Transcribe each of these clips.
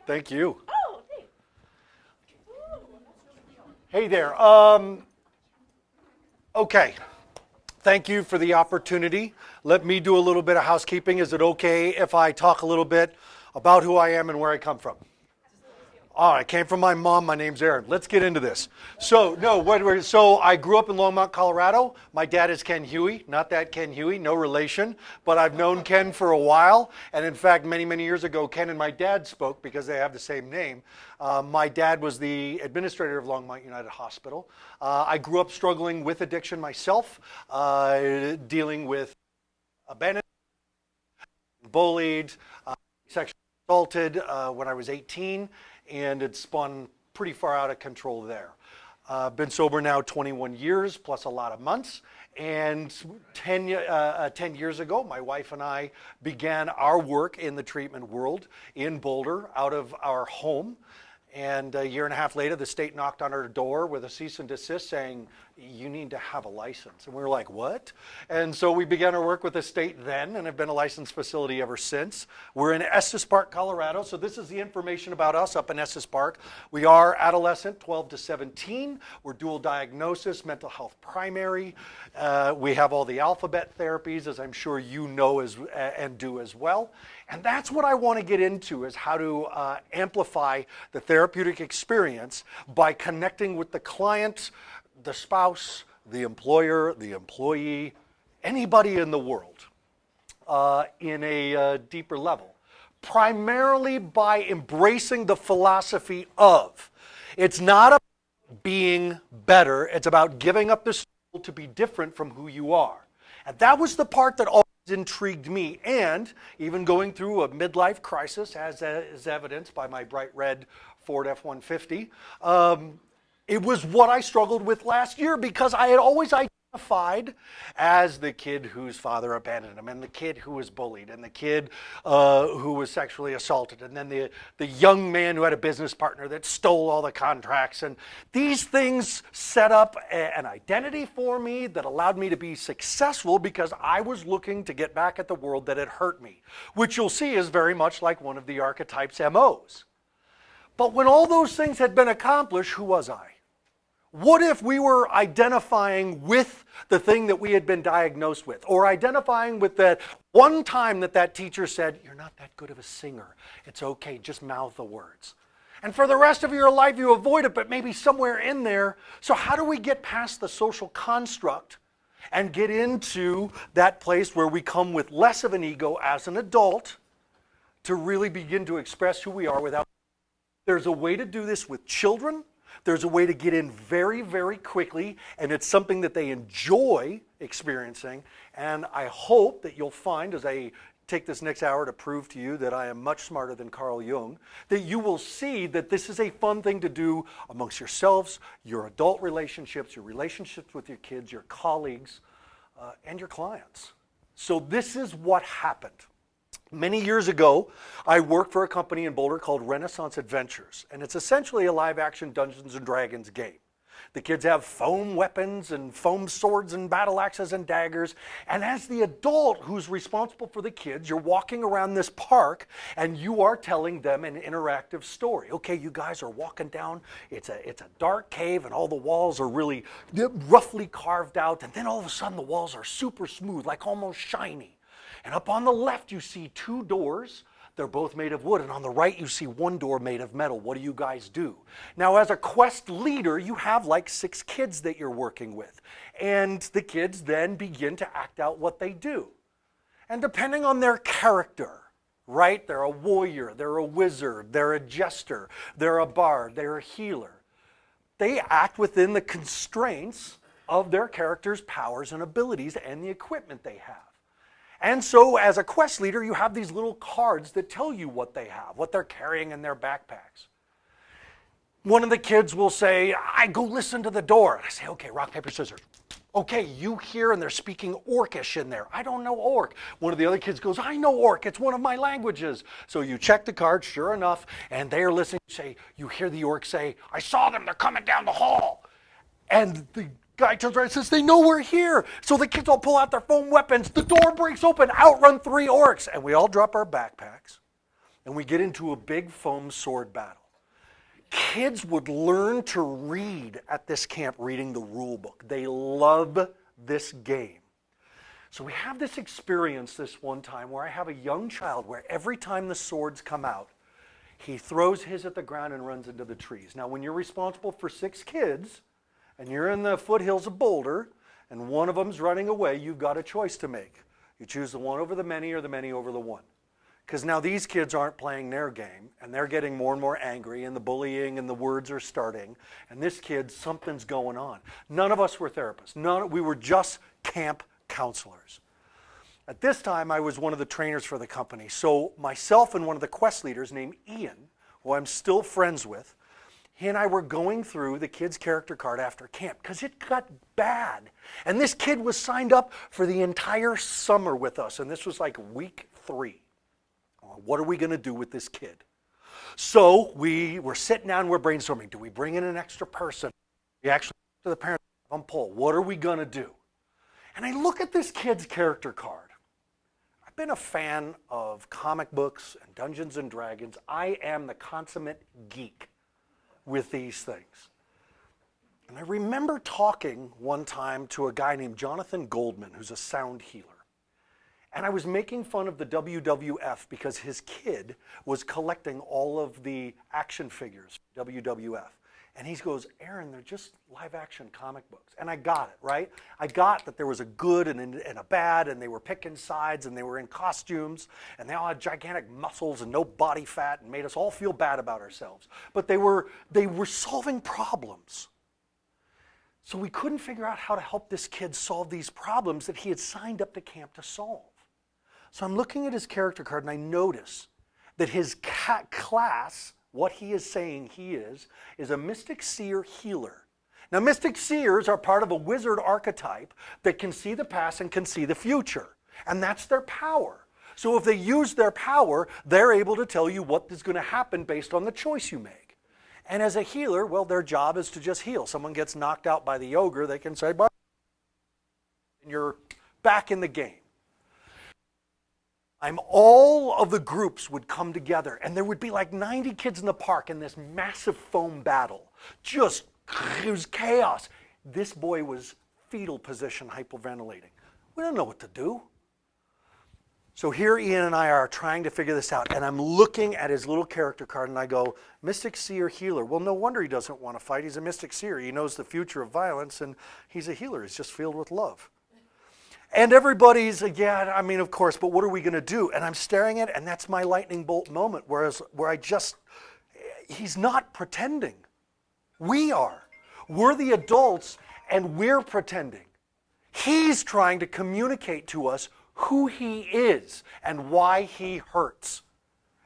Thank you. Oh, thanks. Hey there. Okay. Thank you for the opportunity. Let me do a little bit of housekeeping. Is it okay if I talk a little bit about who I am and where I come from? All right, I came from my mom. My name's Aaron. Let's get into this. So I grew up in Longmont, Colorado. My dad is Ken Huey. Not that Ken Huey, no relation, but I've known Ken for a while. And in fact, many, many years ago, Ken and my dad spoke because they have the same name. My dad was the administrator of Longmont United Hospital. I grew up struggling with addiction myself, dealing with abandonment, bullied, sexually assaulted when I was 18. And it spun pretty far out of control there. Been sober now 21 years, plus a lot of months. And 10 years ago, my wife and I began our work in the treatment world in Boulder, out of our home. And a year and a half later, the state knocked on our door with a cease and desist saying, you need to have a license. And we were like, what? And so we began our work with the state then and have been a licensed facility ever since. We're in Estes Park, Colorado. So this is the information about us up in Estes Park. We are adolescent, 12 to 17. We're dual diagnosis, mental health primary. We have all the alphabet therapies, as I'm sure you know and do as well. And that's what I want to get into, is how to amplify the therapeutic experience by connecting with the client, the spouse, the employer, the employee, anybody in the world in a deeper level. Primarily by embracing the philosophy of, it's not about being better, it's about giving up the soul to be different from who you are. And that was the part that always intrigued me, and even going through a midlife crisis, as is evidenced by my bright red Ford F-150. It was what I struggled with last year because I had always identified as the kid whose father abandoned him, and the kid who was bullied, and the kid who was sexually assaulted, and then the young man who had a business partner that stole all the contracts. And these things set up an identity for me that allowed me to be successful because I was looking to get back at the world that had hurt me, which you'll see is very much like one of the Archetypes MOs. But when all those things had been accomplished, who was I? What if we were identifying with the thing that we had been diagnosed with, or identifying with that one time that teacher said, you're not that good of a singer. It's okay, just mouth the words. And for the rest of your life you avoid it, but maybe somewhere in there. So how do we get past the social construct and get into that place where we come with less of an ego as an adult to really begin to express who we are without... There's a way to do this with children. There's a way to get in very, very quickly, and it's something that they enjoy experiencing. And I hope that you'll find, as I take this next hour to prove to you that I am much smarter than Carl Jung, that you will see that this is a fun thing to do amongst yourselves, your adult relationships, your relationships with your kids, your colleagues, and your clients. So this is what happened. Many years ago, I worked for a company in Boulder called Renaissance Adventures, and it's essentially a live-action Dungeons & Dragons game. The kids have foam weapons and foam swords and battle axes and daggers, and as the adult who's responsible for the kids, you're walking around this park and you are telling them an interactive story. Okay, you guys are walking down, it's a dark cave and all the walls are really roughly carved out, and then all of a sudden the walls are super smooth, like almost shiny. And up on the left, you see two doors. They're both made of wood. And on the right, you see one door made of metal. What do you guys do? Now, as a quest leader, you have like 6 kids that you're working with. And the kids then begin to act out what they do. And depending on their character, right? They're a warrior, they're a wizard, they're a jester, they're a bard, they're a healer. They act within the constraints of their character's powers and abilities and the equipment they have. And so as a quest leader, you have these little cards that tell you what they have, what they're carrying in their backpacks. One of the kids will say, I go listen to the door. And I say, okay, rock, paper, scissors. Okay, you hear, and they're speaking Orcish in there. I don't know Orc. One of the other kids goes, I know Orc. It's one of my languages. So you check the card, sure enough, and they are listening. You hear the Orc say, I saw them. They're coming down the hall. And the guy turns around and says, they know we're here. So the kids all pull out their foam weapons. The door breaks open. Out run 3 orcs. And we all drop our backpacks. and we get into a big foam sword battle. Kids would learn to read at this camp reading the rule book. They love this game. So we have this experience this one time where I have a young child where every time the swords come out, he throws his at the ground and runs into the trees. Now, when you're responsible for 6 kids and you're in the foothills of Boulder and one of them's running away, you've got a choice to make. You choose the one over the many or the many over the one. Because now these kids aren't playing their game, and they're getting more and more angry, and the bullying and the words are starting, and this kid, something's going on. None of us were therapists. We were just camp counselors. At this time, I was one of the trainers for the company, so myself and one of the quest leaders named Ian, who I'm still friends with, he and I were going through the kid's character card after camp, because it got bad. And this kid was signed up for the entire summer with us, and this was like week 3. What are we going to do with this kid? So we were sitting down, we're brainstorming. Do we bring in an extra person? We actually to the parents on poll. What are we going to do? And I look at this kid's character card. I've been a fan of comic books and Dungeons and Dragons. I am the consummate geek with these things. And I remember talking one time to a guy named Jonathan Goldman, who's a sound healer. And I was making fun of the WWF because his kid was collecting all of the action figures, WWF. And he goes, Aaron, they're just live action comic books. And I got it, right? I got that there was a good and a bad, and they were picking sides, and they were in costumes, and they all had gigantic muscles and no body fat, and made us all feel bad about ourselves. But they were solving problems. So we couldn't figure out how to help this kid solve these problems that he had signed up to camp to solve. So I'm looking at his character card, and I notice that his class, what he is saying he is a mystic seer healer. Now, mystic seers are part of a wizard archetype that can see the past and can see the future. And that's their power. So if they use their power, they're able to tell you what is going to happen based on the choice you make. And as a healer, well, their job is to just heal. Someone gets knocked out by the ogre, they can say, bye, and you're back in the game. All of the groups would come together, and there would be like 90 kids in the park in this massive foam battle. It was chaos. This boy was fetal position, hyperventilating. We don't know what to do. So here Ian and I are trying to figure this out, and I'm looking at his little character card, and I go, Mystic Seer Healer. Well, no wonder he doesn't want to fight. He's a Mystic Seer. He knows the future of violence, and he's a healer. He's just filled with love. And everybody's, yeah, I mean, of course, but what are we going to do? And I'm staring at it, and that's my lightning bolt moment, where he's not pretending. We are. We're the adults, and we're pretending. He's trying to communicate to us who he is and why he hurts.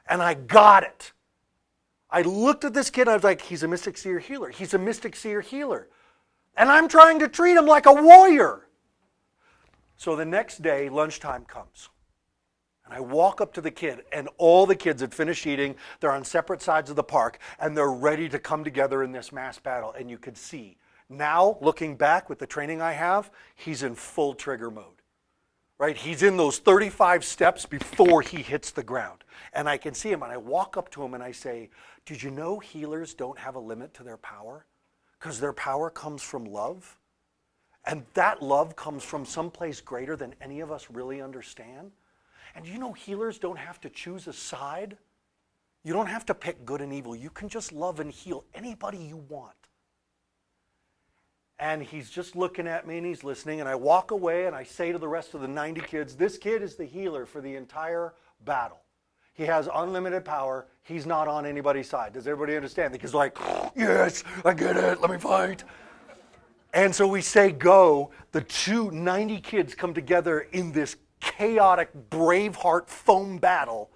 And I got it. I looked at this kid, and I was like, he's a Mystic Seer Healer. He's a Mystic Seer Healer. And I'm trying to treat him like a warrior. So the next day, lunchtime comes. And I walk up to the kid, and all the kids had finished eating. They're on separate sides of the park, and they're ready to come together in this mass battle. And you could see, now, looking back with the training I have, he's in full trigger mode. Right? He's in those 35 steps before he hits the ground. And I can see him, and I walk up to him, and I say, did you know healers don't have a limit to their power? Because their power comes from love. And that love comes from someplace greater than any of us really understand. And you know healers don't have to choose a side. You don't have to pick good and evil. You can just love and heal anybody you want. And he's just looking at me and he's listening. And I walk away and I say to the rest of the 90 kids, this kid is the healer for the entire battle. He has unlimited power. He's not on anybody's side. Does everybody understand? The kid's like, yes, I get it. Let me fight. And so we say go. The 90 kids come together in this chaotic Braveheart foam battle.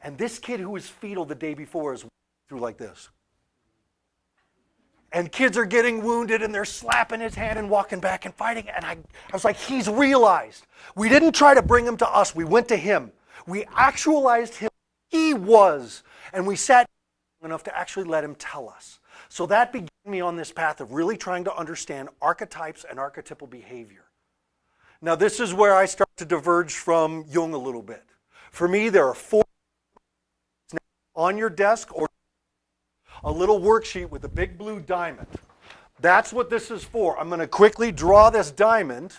And this kid who was fetal the day before is through like this. And kids are getting wounded and they're slapping his hand and walking back and fighting. And I was like, he's realized. We didn't try to bring him to us. We went to him. We actualized him. He was. And we sat enough to actually let him tell us. So that began me on this path of really trying to understand archetypes and archetypal behavior. Now, this is where I start to diverge from Jung a little bit. For me, there are 4 on your desk or a little worksheet with a big blue diamond. That's what this is for. I'm going to quickly draw this diamond,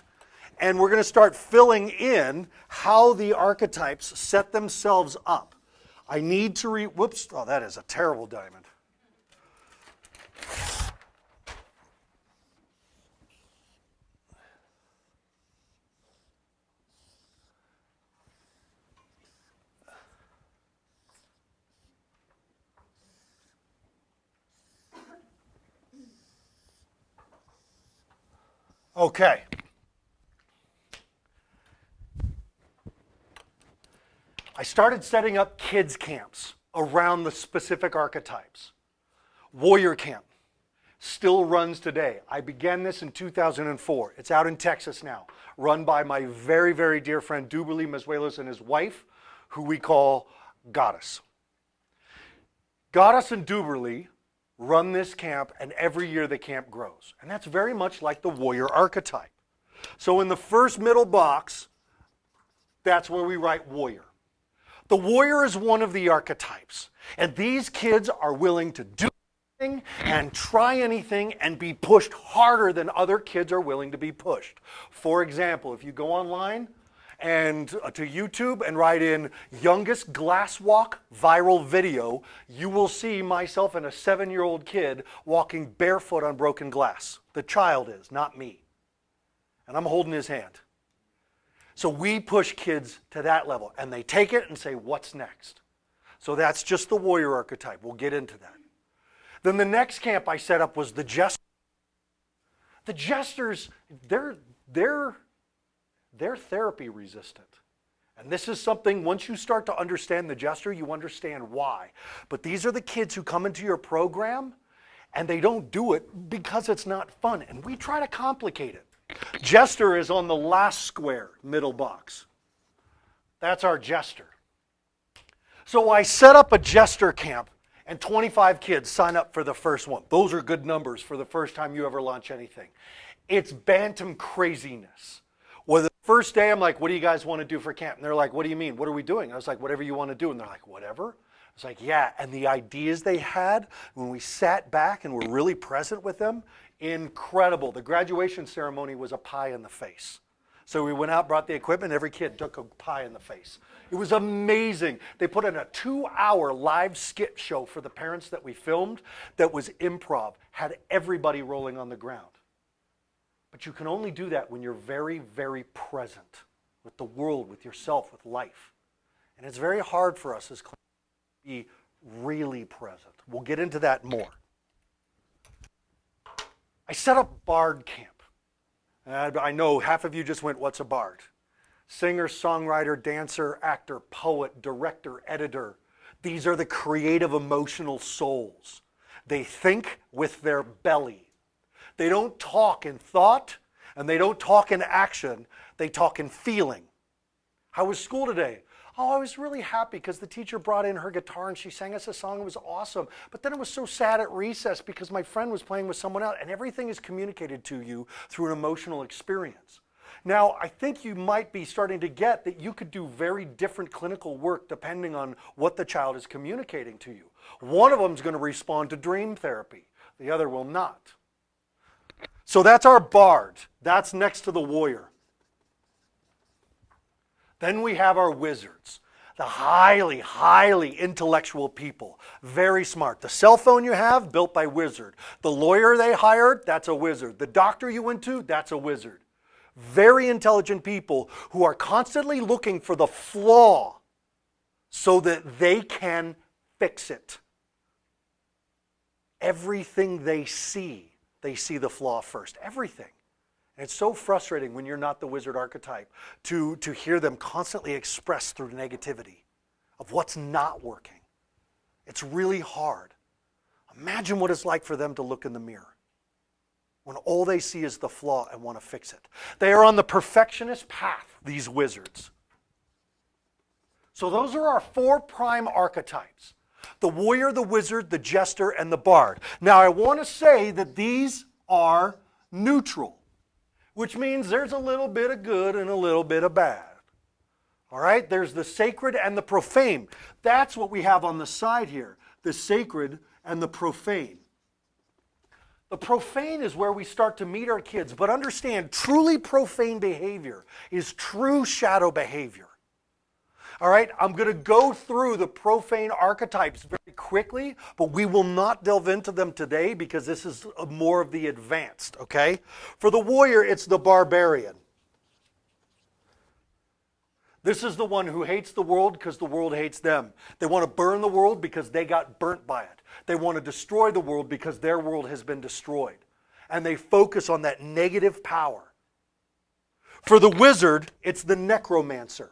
and we're going to start filling in how the archetypes set themselves up. I need to whoops, oh, that is a terrible diamond. Okay. I started setting up kids camps around the specific archetypes. Warrior camp still runs today. I began this in 2004. It's out in Texas now, run by my very, very dear friend Duberly Mezuelos and his wife, who we call Goddess. Goddess and Duberly run this camp, and every year the camp grows. And that's very much like the warrior archetype. So in the first middle box, that's where we write warrior. The warrior is one of the archetypes, and these kids are willing to do anything and try anything and be pushed harder than other kids are willing to be pushed. For example, if you go online and to YouTube and write in youngest glass walk viral video, you will see myself and a 7-year-old kid walking barefoot on broken glass. The child is, not me. And I'm holding his hand. So we push kids to that level, and they take it and say, what's next? So that's just the warrior archetype. We'll get into that. Then the next camp I set up was the jesters. The jesters, they're therapy resistant. And this is something, once you start to understand the jester, you understand why. But these are the kids who come into your program, and they don't do it because it's not fun. And we try to complicate it. Jester is on the last square, middle box. That's our jester. So I set up a jester camp, and 25 kids sign up for the first one. Those are good numbers for the first time you ever launch anything. It's bantam craziness. Well, the first day I'm like, what do you guys want to do for camp? And they're like, what do you mean? What are we doing? I was like, whatever you want to do. And they're like, whatever? I was like, yeah. And the ideas they had when we sat back and were really present with them, incredible. The graduation ceremony was a pie in the face. So we went out, brought the equipment, every kid took a pie in the face. It was amazing. They put in a 2-hour live skit show for the parents that we filmed that was improv, had everybody rolling on the ground. But you can only do that when you're very, very present with the world, with yourself, with life. And it's very hard for us as clinicians to be really present. We'll get into that more. I set up bard camp. And I know half of you just went, what's a bard? Singer, songwriter, dancer, actor, poet, director, editor. These are the creative, emotional souls. They think with their belly. They don't talk in thought, and they don't talk in action. They talk in feeling. How was school today? Oh, I was really happy because the teacher brought in her guitar and she sang us a song. It was awesome. But then it was so sad at recess because my friend was playing with someone else. And everything is communicated to you through an emotional experience. Now, I think you might be starting to get that you could do very different clinical work depending on what the child is communicating to you. One of them is going to respond to dream therapy. The other will not. So that's our bard. That's next to the warrior. Then we have our wizards, the highly, highly intellectual people, very smart. The cell phone you have, built by wizard. The lawyer they hired, that's a wizard. The doctor you went to, that's a wizard. Very intelligent people who are constantly looking for the flaw so that they can fix it. Everything they see the flaw first. Everything. And it's so frustrating when you're not the wizard archetype to hear them constantly express through negativity of what's not working. It's really hard. Imagine what it's like for them to look in the mirror when all they see is the flaw and want to fix it. They are on the perfectionist path, these wizards. So those are our 4 prime archetypes. The warrior, the wizard, the jester, and the bard. Now I want to say that these are neutral, which means there's a little bit of good and a little bit of bad. All right, there's the sacred and the profane. That's what we have on the side here, the sacred and the profane. The profane is where we start to meet our kids, but understand, truly profane behavior is true shadow behavior. All right, I'm going to go through the profane archetypes very quickly, but we will not delve into them today because this is more of the advanced, okay? For the warrior, it's the barbarian. This is the one who hates the world because the world hates them. They want to burn the world because they got burnt by it. They want to destroy the world because their world has been destroyed. And they focus on that negative power. For the wizard, it's the necromancer.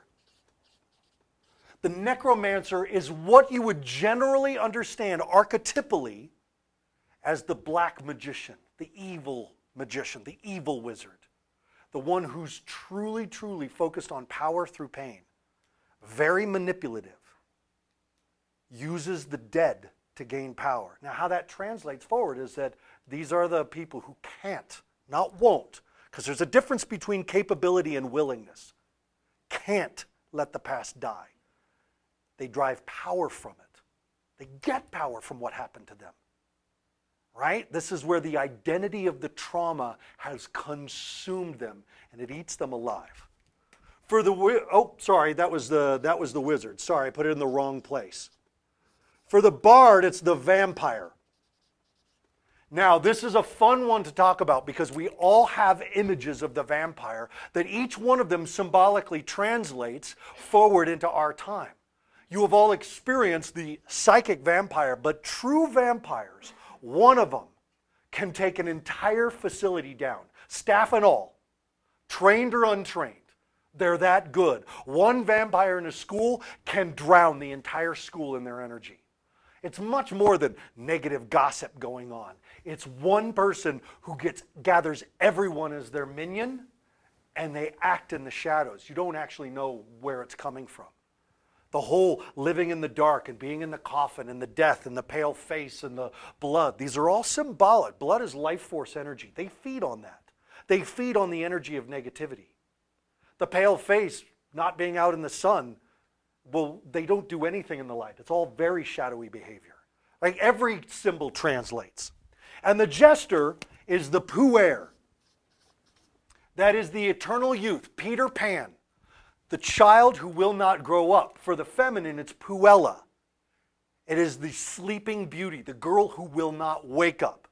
The necromancer is what you would generally understand archetypally as the black magician, the evil wizard. The one who's truly, truly focused on power through pain. Very manipulative. Uses the dead to gain power. Now, how that translates forward is that these are the people who can't, not won't, because there's a difference between capability and willingness. Can't let the past die. They drive power from it. They get power from what happened to them. Right? This is where the identity of the trauma has consumed them and it eats them alive. For the that was the wizard. Sorry, I put it in the wrong place. For the bard, it's the vampire. Now, this is a fun one to talk about because we all have images of the vampire that each one of them symbolically translates forward into our time. You have all experienced the psychic vampire, but true vampires, one of them can take an entire facility down, staff and all, trained or untrained. They're that good. One vampire in a school can drown the entire school in their energy. It's much more than negative gossip going on. It's one person who gathers everyone as their minion, and they act in the shadows. You don't actually know where it's coming from. The whole living in the dark and being in the coffin and the death and the pale face and the blood, these are all symbolic. Blood is life force energy. They feed on that. They feed on the energy of negativity. The pale face, not being out in the sun, well, they don't do anything in the light. It's all very shadowy behavior. Like every symbol translates. And the jester is the puer. That is the eternal youth, Peter Pan. The child who will not grow up. For the feminine, it's puella. It is the sleeping beauty, the girl who will not wake up.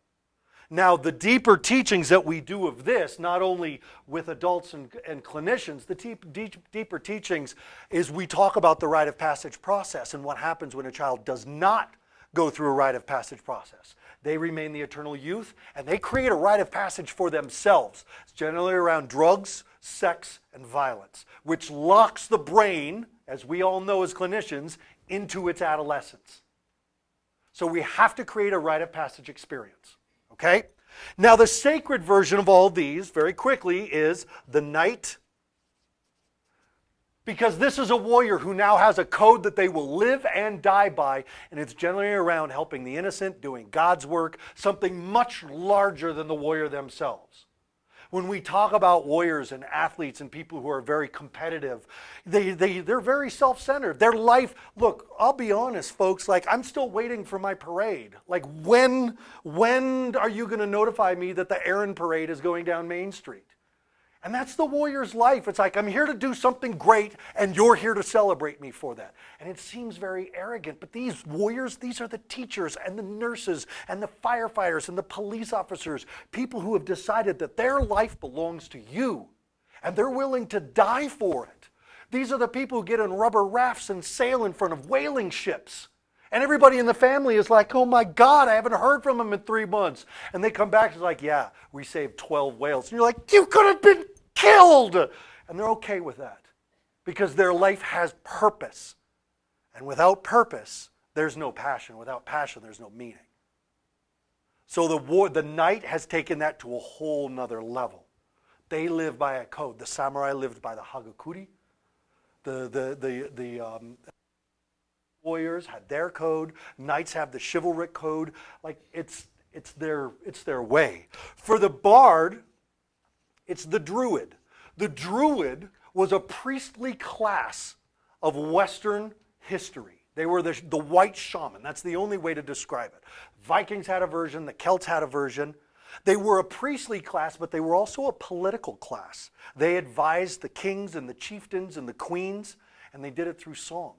Now, the deeper teachings that we do of this, not only with adults and clinicians, the deeper teachings is we talk about the rite of passage process and what happens when a child does not go through a rite of passage process. They remain the eternal youth, and they create a rite of passage for themselves. It's generally around drugs, sex, and violence, which locks the brain, as we all know as clinicians, into its adolescence. So we have to create a rite of passage experience. Okay? Now the sacred version of all these, very quickly, is the knight. Because this is a warrior who now has a code that they will live and die by, and it's generally around helping the innocent, doing God's work, something much larger than the warrior themselves. When we talk about warriors and athletes and people who are very competitive, they're very self-centered. Their life, look, I'll be honest, folks, like I'm still waiting for my parade. Like when are you going to notify me that the Aaron parade is going down Main Street? And that's the warrior's life. It's like, I'm here to do something great, and you're here to celebrate me for that. And it seems very arrogant, but these warriors, these are the teachers and the nurses and the firefighters and the police officers, people who have decided that their life belongs to you, and they're willing to die for it. These are the people who get in rubber rafts and sail in front of whaling ships. And everybody in the family is like, oh my God, I haven't heard from them in 3 months. And they come back and it's like, yeah, we saved 12 whales. And you're like, you could have been killed. And they're okay with that because their life has purpose. And without purpose, there's no passion. Without passion, there's no meaning. So the knight has taken that to a whole nother level. They live by a code. The samurai lived by the hagakure. The warriors had their code. Knights have the chivalric code. Like it's their way. For the bard, it's the druid. The druid was a priestly class of Western history. They were the white shaman. That's the only way to describe it. Vikings had a version. The Celts had a version. They were a priestly class, but they were also a political class. They advised the kings and the chieftains and the queens, and they did it through song.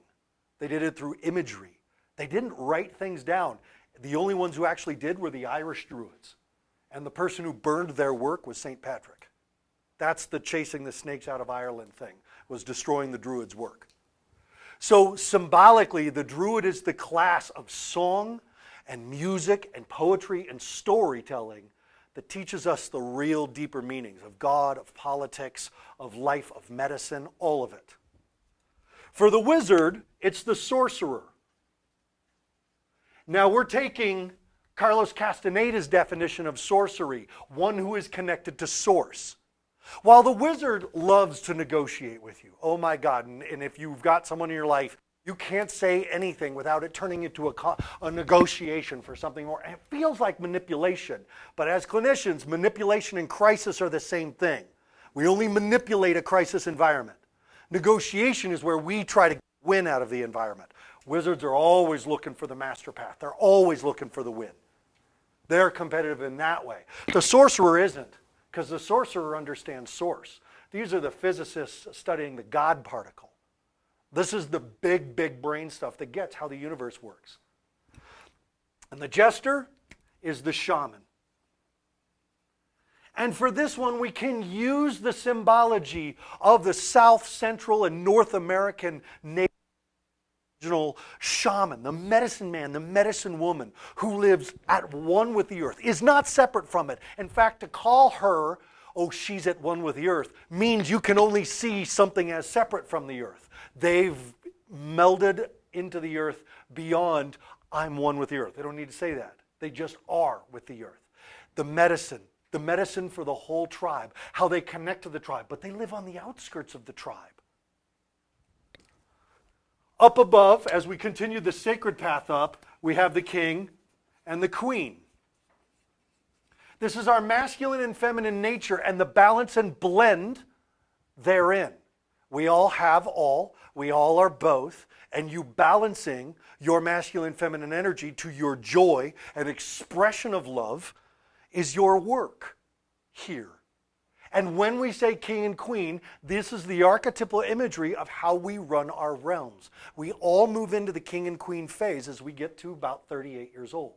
They did it through imagery. They didn't write things down. The only ones who actually did were the Irish Druids. And the person who burned their work was St. Patrick. That's the chasing the snakes out of Ireland thing, was destroying the Druids' work. So symbolically, the Druid is the class of song and music and poetry and storytelling that teaches us the real deeper meanings of God, of politics, of life, of medicine, all of it. For the wizard, it's the sorcerer. Now we're taking Carlos Castaneda's definition of sorcery, one who is connected to source. While the wizard loves to negotiate with you, oh my God, and if you've got someone in your life, you can't say anything without it turning into a negotiation for something more. And it feels like manipulation, but as clinicians, manipulation and crisis are the same thing. We only manipulate a crisis environment. Negotiation is where we try to win out of the environment. Wizards are always looking for the master path. They're always looking for the win. They're competitive in that way. The sorcerer isn't, because the sorcerer understands source. These are the physicists studying the God particle. This is the big, big brain stuff that gets how the universe works. And the jester is the shaman. And for this one, we can use the symbology of the South, Central, and North American regional shaman, the medicine man, the medicine woman, who lives at one with the earth, is not separate from it. In fact, to call her, oh, she's at one with the earth, means you can only see something as separate from the earth. They've melded into the earth beyond, I'm one with the earth. They don't need to say that. They just are with the earth. The medicine for the whole tribe, how they connect to the tribe, but they live on the outskirts of the tribe. Up above, as we continue the sacred path up, we have the king and the queen. This is our masculine and feminine nature and the balance and blend therein. We all have all, we all are both, and you balancing your masculine feminine energy to your joy and expression of love is your work here. And when we say king and queen, this is the archetypal imagery of how we run our realms. We all move into the king and queen phase as we get to about 38 years old,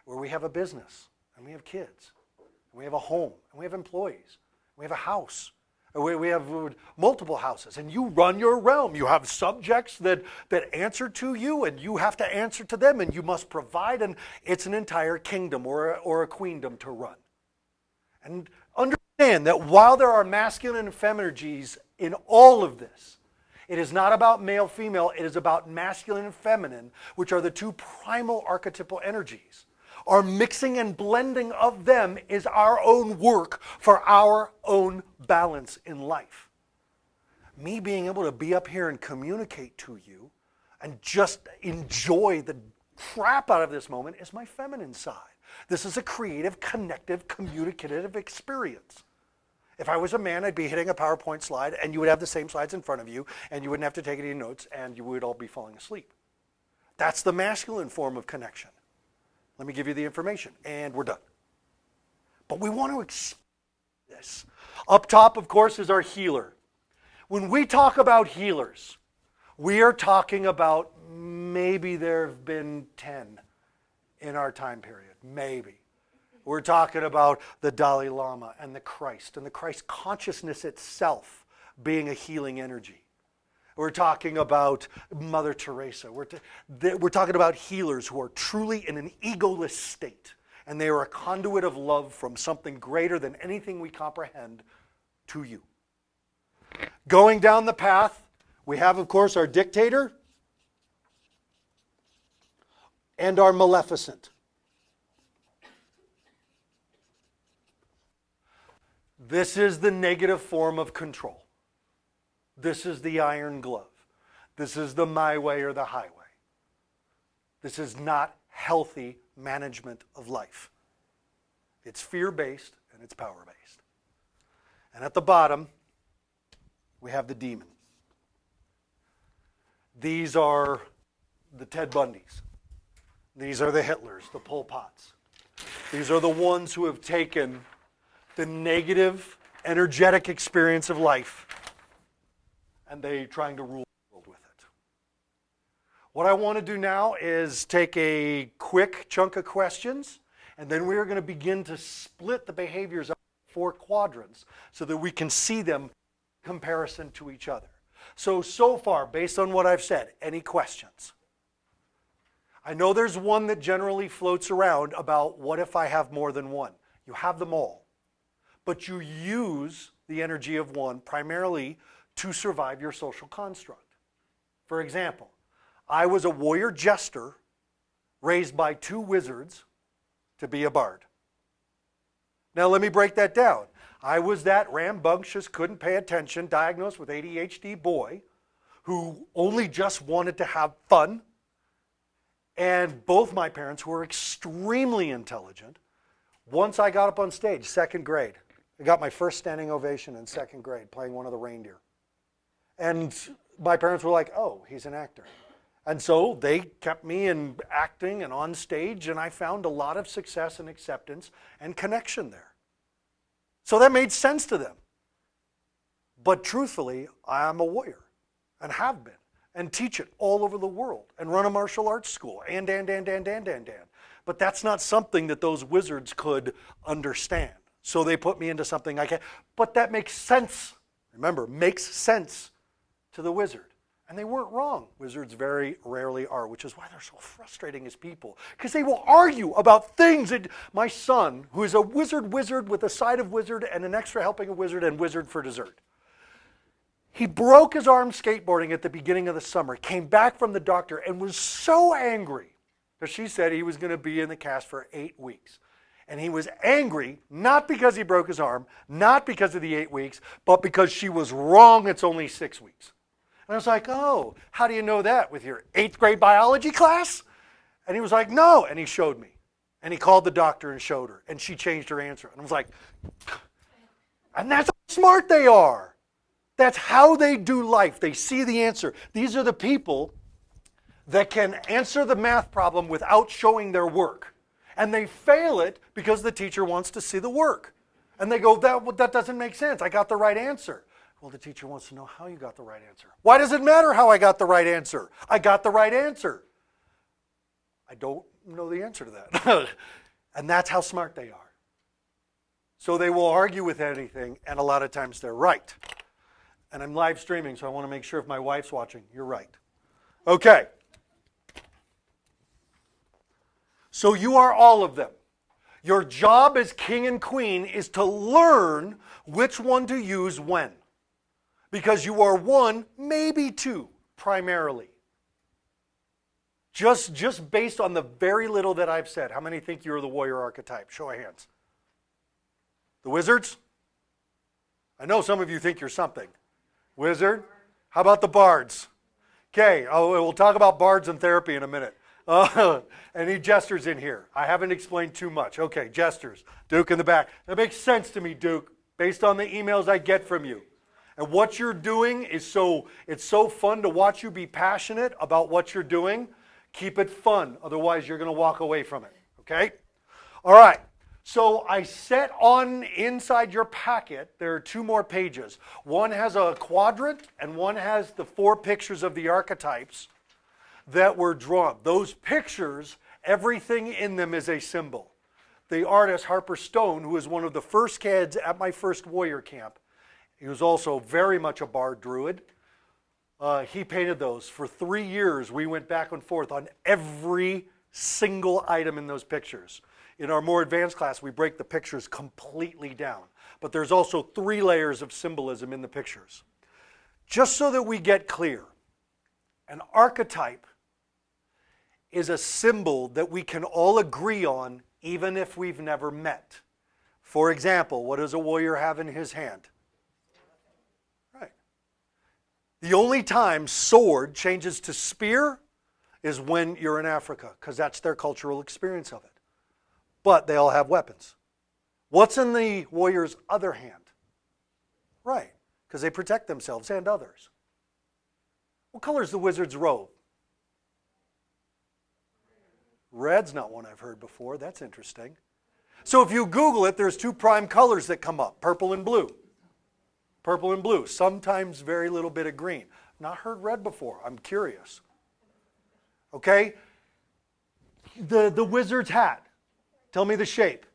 where we have a business, and we have kids, and we have a home, and we have employees, we have a house, we have multiple houses, and you run your realm. You have subjects that answer to you, and you have to answer to them, and you must provide, and it's an entire kingdom or a queendom to run. And understand that while there are masculine and feminine energies in all of this, it is not about male, female, it is about masculine and feminine, which are the two primal archetypal energies. Our mixing and blending of them is our own work for our own balance in life. Me being able to be up here and communicate to you and just enjoy the crap out of this moment is my feminine side. This is a creative, connective, communicative experience. If I was a man, I'd be hitting a PowerPoint slide and you would have the same slides in front of you and you wouldn't have to take any notes and you would all be falling asleep. That's the masculine form of connection. Let me give you the information, and we're done. But we want to expand this. Up top, of course, is our healer. When we talk about healers, we are talking about maybe there have been 10 in our time period, maybe. We're talking about the Dalai Lama and the Christ consciousness itself being a healing energy. We're talking about Mother Teresa. We're talking about healers who are truly in an egoless state. And they are a conduit of love from something greater than anything we comprehend to you. Going down the path, we have, of course, our dictator and our maleficent. This is the negative form of control. This is the iron glove. This is the my way or the highway. This is not healthy management of life. It's fear-based and it's power-based. And at the bottom, we have the demon. These are the Ted Bundys. These are the Hitlers, the Pol Pots. These are the ones who have taken the negative, energetic experience of life and they're trying to rule the world with it. What I want to do now is take a quick chunk of questions, and then we are going to begin to split the behaviors up into 4 quadrants so that we can see them in comparison to each other. So far, based on what I've said, any questions? I know there's one that generally floats around about what if I have more than one? You have them all, but you use the energy of one primarily to survive your social construct. For example, I was a warrior jester raised by 2 wizards to be a bard. Now let me break that down. I was that rambunctious, couldn't pay attention, diagnosed with ADHD boy who only just wanted to have fun. And both my parents were extremely intelligent. Once I got up on stage, 2nd grade, I got my first standing ovation in 2nd grade playing one of the reindeer. And my parents were like, oh, he's an actor. And so they kept me in acting and on stage, and I found a lot of success and acceptance and connection there. So that made sense to them. But truthfully, I'm a warrior and have been and teach it all over the world and run a martial arts school and. But that's not something that those wizards could understand. So they put me into something I can't. But that makes sense. Remember, makes sense to the wizard. And they weren't wrong. Wizards very rarely are, which is why they're so frustrating as people. Because they will argue about things that my son, who is a wizard with a side of wizard and an extra helping of wizard and wizard for dessert. He broke his arm skateboarding at the beginning of the summer, came back from the doctor and was so angry that she said he was going to be in the cast for 8 weeks. And he was angry, not because he broke his arm, not because of the 8 weeks, but because she was wrong, it's only 6 weeks. And I was like, oh, how do you know that? With your 8th grade biology class? And he was like, no. And he showed me. And he called the doctor and showed her. And she changed her answer. And I was like, and that's how smart they are. That's how they do life. They see the answer. These are the people that can answer the math problem without showing their work. And they fail it because the teacher wants to see the work. And they go, that doesn't make sense. I got the right answer. Well, the teacher wants to know how you got the right answer. Why does it matter how I got the right answer? I got the right answer. I don't know the answer to that. And that's how smart they are. So they will argue with anything, and a lot of times they're right. And I'm live streaming, so I want to make sure if my wife's watching, you're right. Okay. So you are all of them. Your job as king and queen is to learn which one to use when. Because you are 1, maybe 2, primarily. Just based on the very little that I've said. How many think you're the warrior archetype? Show of hands. The wizards? I know some of you think you're something. Wizard? How about the bards? Okay, we'll talk about bards and therapy in a minute. Any jesters in here? I haven't explained too much. Okay, jesters. Duke in the back. That makes sense to me, Duke, based on the emails I get from you. And what you're doing is it's so fun to watch you be passionate about what you're doing. Keep it fun, otherwise you're going to walk away from it, okay? All right, so I set on inside your packet, there are 2 more pages. One has a quadrant and one has the 4 pictures of the archetypes that were drawn. Those pictures, everything in them is a symbol. The artist, Harper Stone, who was one of the first kids at my first warrior camp, he was also very much a bard druid. He painted those. For 3 years, we went back and forth on every single item in those pictures. In our more advanced class, we break the pictures completely down. But there's also 3 layers of symbolism in the pictures. Just so that we get clear, an archetype is a symbol that we can all agree on even if we've never met. For example, what does a warrior have in his hand? The only time sword changes to spear is when you're in Africa, because that's their cultural experience of it. But they all have weapons. What's in the warrior's other hand? Right, because they protect themselves and others. What color is the wizard's robe? Red's not one I've heard before. That's interesting. So if you Google it, there's two prime colors that come up, purple and blue. Purple and blue. Sometimes very little bit of green. Not heard red before. I'm curious. Okay? The wizard's hat. Tell me the shape.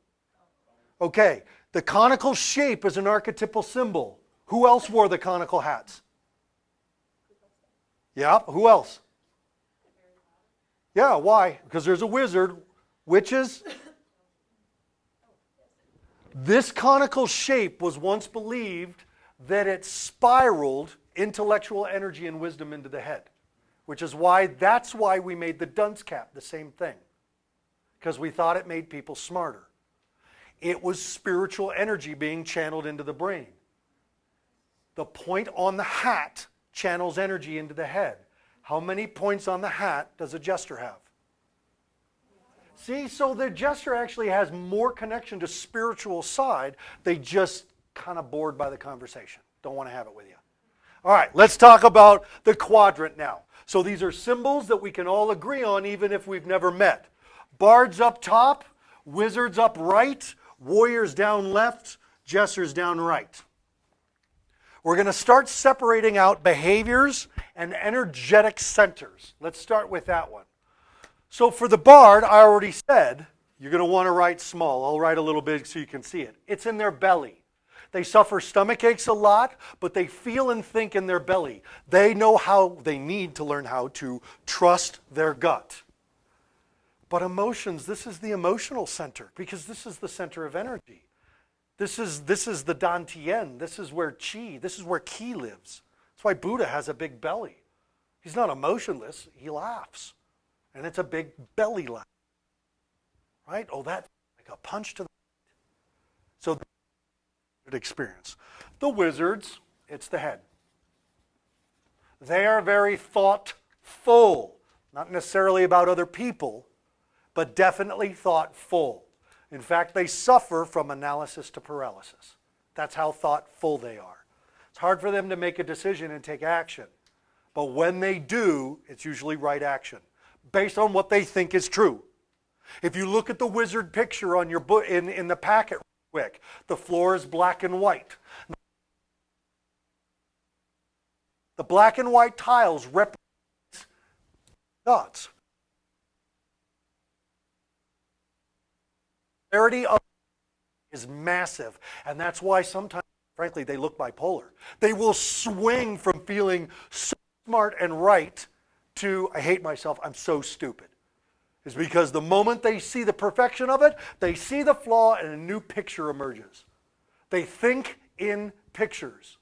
Okay. The conical shape is an archetypal symbol. Who else wore the conical hats? Yeah, who else? Yeah, why? Because there's a wizard. Witches? This conical shape was once believed that it spiraled intellectual energy and wisdom into the head, which is why that's why we made the dunce cap the same thing, because we thought it made people smarter. It was spiritual energy being channeled into the brain. The point on the hat channels energy into the head. How many points on the hat does a jester have? See, so the jester actually has more connection to spiritual side. They just kind of bored by the conversation. Don't want to have it with you. All right, let's talk about the quadrant now. So these are symbols that we can all agree on even if we've never met. Bards up top, wizards up right, warriors down left, jesters down right. We're going to start separating out behaviors and energetic centers. Let's start with that one. So for the bard, I already said, you're going to want to write small. I'll write a little big so you can see it. It's in their belly. They suffer stomach aches a lot, but they feel and think in their belly. They know how, they need to learn how to trust their gut. But emotions, this is the emotional center, because this is the center of energy. This is the Dantian. This is where chi, this is where ki lives. That's why Buddha has a big belly. He's not emotionless, he laughs. And it's a big belly laugh. Right? Oh, that's like a punch to the head. So the experience. The wizards, it's the head. They are very thoughtful. Not necessarily about other people, but definitely thoughtful. In fact, they suffer from analysis to paralysis. That's how thoughtful they are. It's hard for them to make a decision and take action. But when they do, it's usually right action, based on what they think is true. If you look at the wizard picture on your book in the packet real quick, the floor is black and white. The black and white tiles represent dots. The clarity of is massive, and that's why sometimes, frankly, they look bipolar. They will swing from feeling so smart and right to, I hate myself, I'm so stupid. It's because the moment they see the perfection of it, they see the flaw and a new picture emerges. They think in pictures.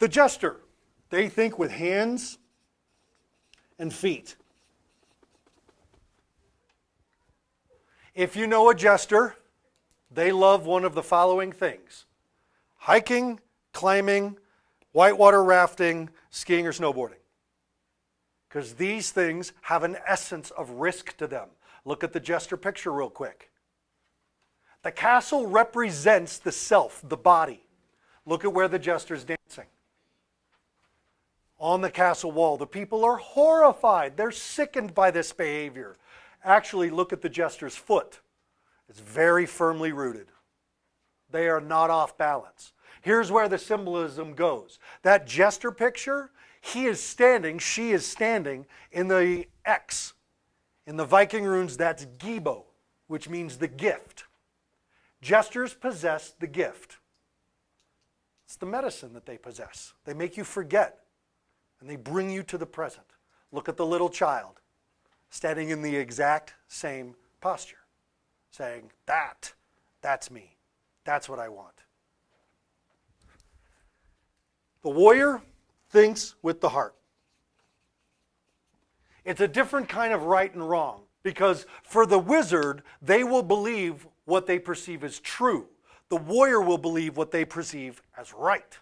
The jester, they think with hands and feet. If you know a jester, they love one of the following things: hiking, climbing, whitewater rafting, skiing, or snowboarding. Because these things have an essence of risk to them. Look at the jester picture real quick. The castle represents the self, the body. Look at where the jester's dancing. On the castle wall, the people are horrified. They're sickened by this behavior. Actually, look at the jester's foot. It's very firmly rooted. They are not off balance. Here's where the symbolism goes. That jester picture, he is standing, she is standing in the X. In the Viking runes, that's Gibo, which means the gift. Jesters possess the gift. It's the medicine that they possess. They make you forget, and they bring you to the present. Look at the little child standing in the exact same posture, saying, that's me. That's what I want. The warrior thinks with the heart. It's a different kind of right and wrong, because for the wizard, they will believe what they perceive as true. The warrior will believe what they perceive as right.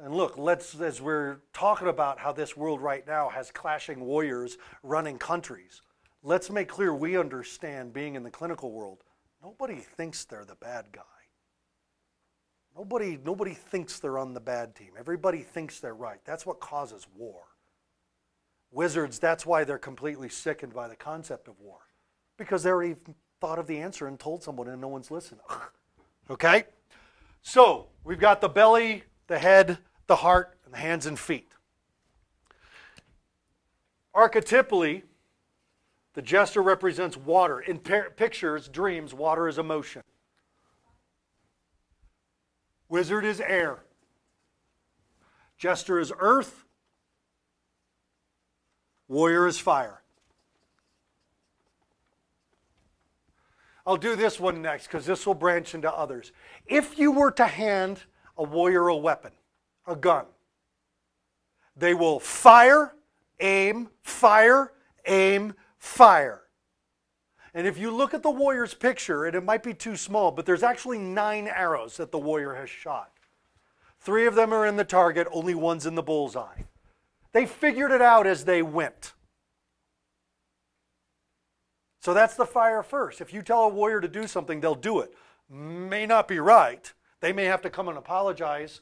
And look, as we're talking about how this world right now has clashing warriors running countries, let's make clear we understand, being in the clinical world, nobody thinks they're the bad guy. Nobody thinks they're on the bad team. Everybody thinks they're right. That's what causes war. Wizards, that's why they're completely sickened by the concept of war. Because they already thought of the answer and told someone and no one's listening. Okay? So, we've got the belly, the head, the heart, and the hands and feet. Archetypally, the jester represents water. In pictures, dreams, water is emotion. Wizard is air. Jester is earth. Warrior is fire. I'll do this one next because this will branch into others. If you were to hand a warrior a weapon, a gun, they will fire, aim, fire, aim, fire. And if you look at the warrior's picture, and it might be too small, but there's actually 9 arrows that the warrior has shot. 3 of them are in the target, only one's in the bullseye. They figured it out as they went. So that's the fire first. If you tell a warrior to do something, they'll do it. May not be right. They may have to come and apologize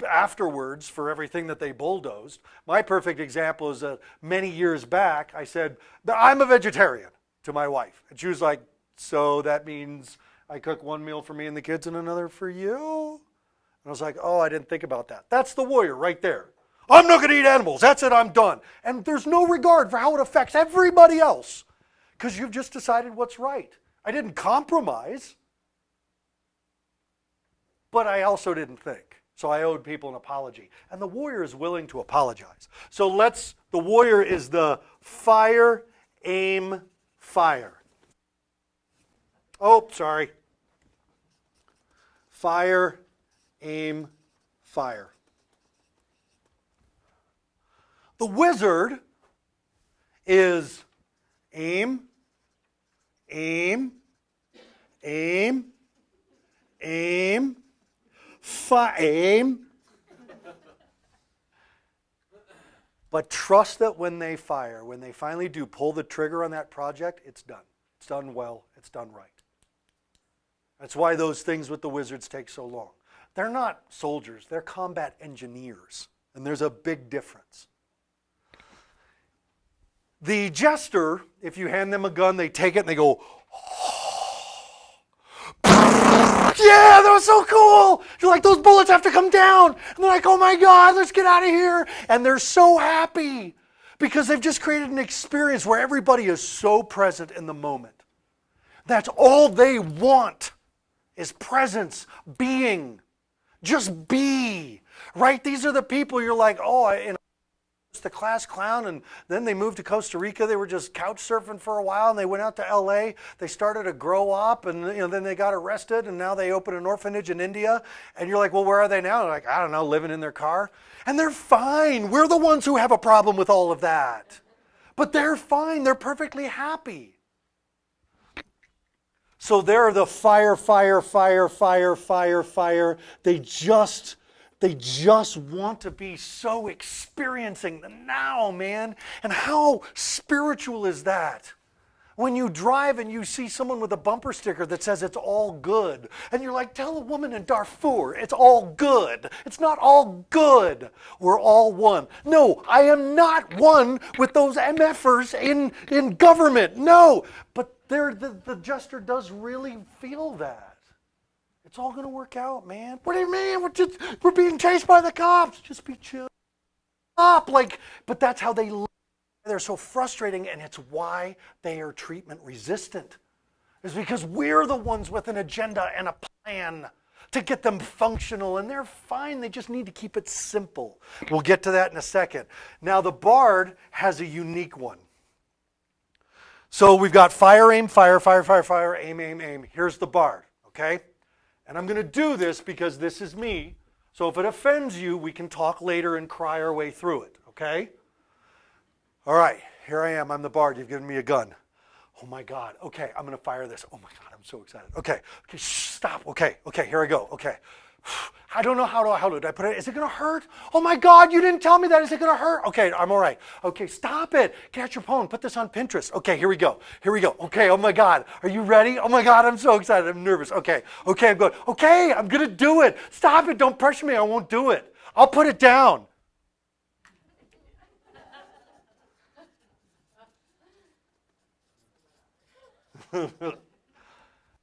afterwards for everything that they bulldozed. My perfect example is many years back, I said, I'm a vegetarian to my wife. And she was like, so that means I cook one meal for me and the kids and another for you? And I was like, oh, I didn't think about that. That's the warrior right there. I'm not going to eat animals. That's it. I'm done. And there's no regard for how it affects everybody else because you've just decided what's right. I didn't compromise, but I also didn't think. So I owed people an apology. And the warrior is willing to apologize. So the warrior is the fire, aim, fire. Oh, sorry. Fire, aim, fire. The wizard is aim, aim, aim, aim, aim. But trust that when they fire, when they finally do pull the trigger on that project, it's done. It's done well. It's done right. That's why those things with the wizards take so long. They're not soldiers. They're combat engineers. And there's a big difference. The jester, if you hand them a gun, they take it and they go, yeah, that was so cool. You're like, those bullets have to come down. And they're like, oh my God, let's get out of here. And they're so happy because they've just created an experience where everybody is so present in the moment. That's all they want is presence, being. Just be, right? These are the people you're like, oh, the class clown, and then they moved to Costa Rica. They were just couch surfing for a while, and they went out to LA. They started to grow up, and then they got arrested, and now they open an orphanage in India. And you're like, well, where are they now? They're like, I don't know, living in their car. And they're fine. We're the ones who have a problem with all of that. But they're fine. They're perfectly happy. So they're the fire, fire, fire, fire, fire, fire. They just want to be so experiencing the now, man. And how spiritual is that? When you drive and you see someone with a bumper sticker that says it's all good, and you're like, tell a woman in Darfur, it's all good. It's not all good. We're all one. No, I am not one with those MFers in government. No, but the jester does really feel that. It's all going to work out, man. What do you mean? We're being chased by the cops. Just be chill. But that's how they live. They're so frustrating, and it's why they are treatment resistant. It's because we're the ones with an agenda and a plan to get them functional, and they're fine. They just need to keep it simple. We'll get to that in a second. Now, the bard has a unique one. So we've got fire, aim, fire, fire, fire, fire, aim, aim, aim. Here's the bard, okay? And I'm going to do this because this is me. So if it offends you, we can talk later and cry our way through it, okay? All right, here I am. I'm the bard. You've given me a gun. Oh my God. Okay, I'm going to fire this. Oh my God, I'm so excited. Okay, stop. Okay, here I go. Okay. I don't know how do I put it? Is it going to hurt? Oh my God, you didn't tell me that. Is it going to hurt? Okay, I'm all right. Okay, stop it. Get out your phone. Put this on Pinterest. Okay, here we go. Here we go. Okay, oh my God. Are you ready? Oh my God, I'm so excited. I'm nervous. Okay, I'm going. Okay, I'm going to do it. Stop it. Don't pressure me. I won't do it. I'll put it down.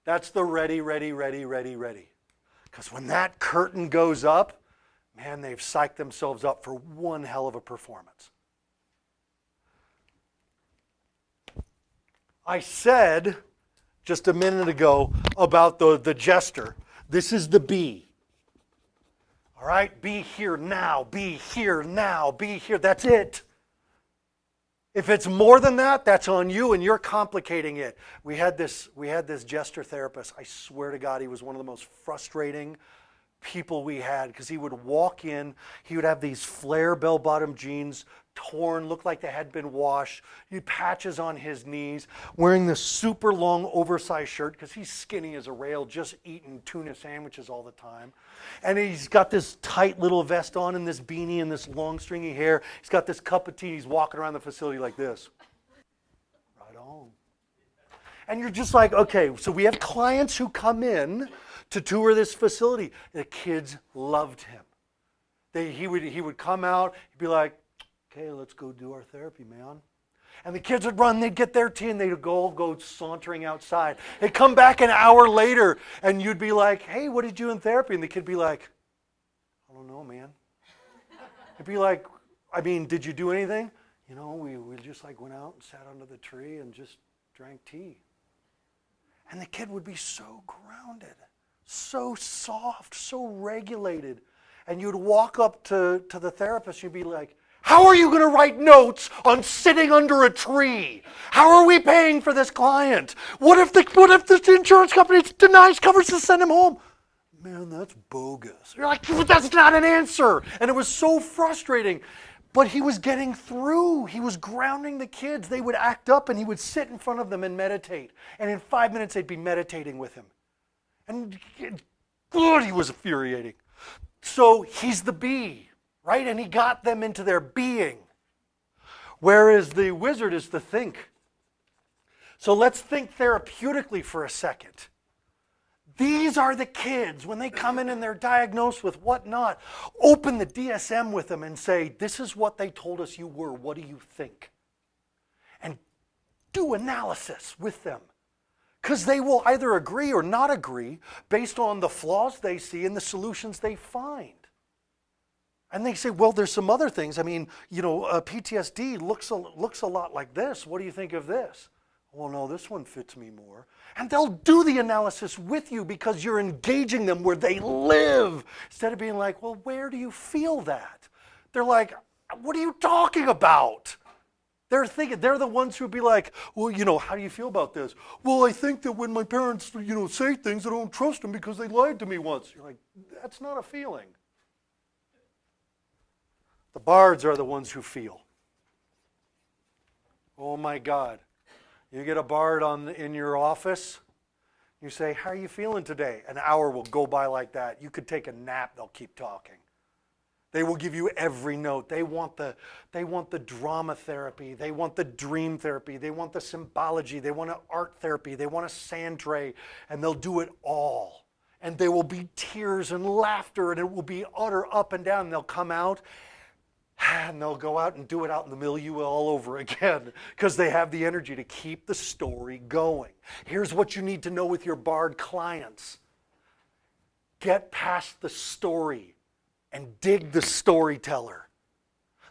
That's the ready. Because when that curtain goes up, man, they've psyched themselves up for one hell of a performance. I said just a minute ago about the jester. This is the be. All right? Be here now. Be here now. Be here. That's it. If it's more than that, that's on you and you're complicating it. We had this jester therapist. I swear to God, he was one of the most frustrating people we had because he would walk in, he would have these flare bell-bottom jeans, torn, looked like they had been washed, he had patches on his knees, wearing this super long oversized shirt because he's skinny as a rail, just eating tuna sandwiches all the time. And he's got this tight little vest on and this beanie and this long stringy hair. He's got this cup of tea. He's walking around the facility like this. Right on. And you're just like, okay, so we have clients who come in to tour this facility. The kids loved him. He would come out, he'd be like, okay, let's go do our therapy, man. And the kids would run, they'd get their tea, and they'd go sauntering outside. They'd come back an hour later, and you'd be like, hey, what did you do in therapy? And the kid'd be like, I don't know, man. It'd be like, I mean, did you do anything? You know, we just like went out and sat under the tree and just drank tea. And the kid would be so grounded, so soft, so regulated. And you'd walk up to the therapist, you'd be like, how are you going to write notes on sitting under a tree? How are we paying for this client? What if the insurance company denies coverage to send him home? Man, that's bogus. You're like, that's not an answer. And it was so frustrating. But he was getting through. He was grounding the kids. They would act up and he would sit in front of them and meditate. And in 5 minutes, they'd be meditating with him. And God, he was infuriating. So he's the bee. Right? And he got them into their being. Whereas the wizard is the think. So let's think therapeutically for a second. These are the kids, when they come in and they're diagnosed with whatnot, open the DSM with them and say, this is what they told us you were. What do you think? And do analysis with them. Because they will either agree or not agree based on the flaws they see and the solutions they find. And they say, well, there's some other things. I mean, you know, PTSD looks a lot like this. What do you think of this? Well, no, this one fits me more. And they'll do the analysis with you because you're engaging them where they live. Instead of being like, well, where do you feel that? They're like, what are you talking about? They're the ones who'd be like, well, you know, how do you feel about this? Well, I think that when my parents, you know, say things, I don't trust them because they lied to me once. You're like, that's not a feeling. The bards are the ones who feel. Oh my God. You get a bard in your office, you say, how are you feeling today? An hour will go by like that. You could take a nap, they'll keep talking. They will give you every note. They want the drama therapy. They want the dream therapy. They want the symbology. They want an art therapy. They want a sand tray. And they'll do it all. And there will be tears and laughter, and it will be utter up and down. And they'll come out, and they'll go out and do it out in the milieu all over again because they have the energy to keep the story going. Here's what you need to know with your bard clients. Get past the story and dig the storyteller.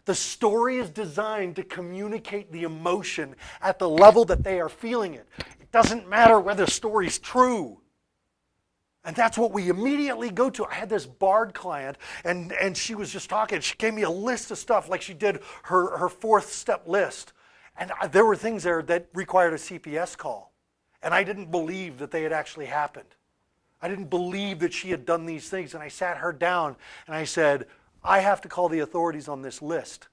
The story is designed to communicate the emotion at the level that they are feeling it. It doesn't matter whether the story's true. And that's what we immediately go to. I had this bard client, and she was just talking. She gave me a list of stuff, like she did her fourth step list. And there were things there that required a CPS call. And I didn't believe that they had actually happened. I didn't believe that she had done these things. And I sat her down, and I said, I have to call the authorities on this list.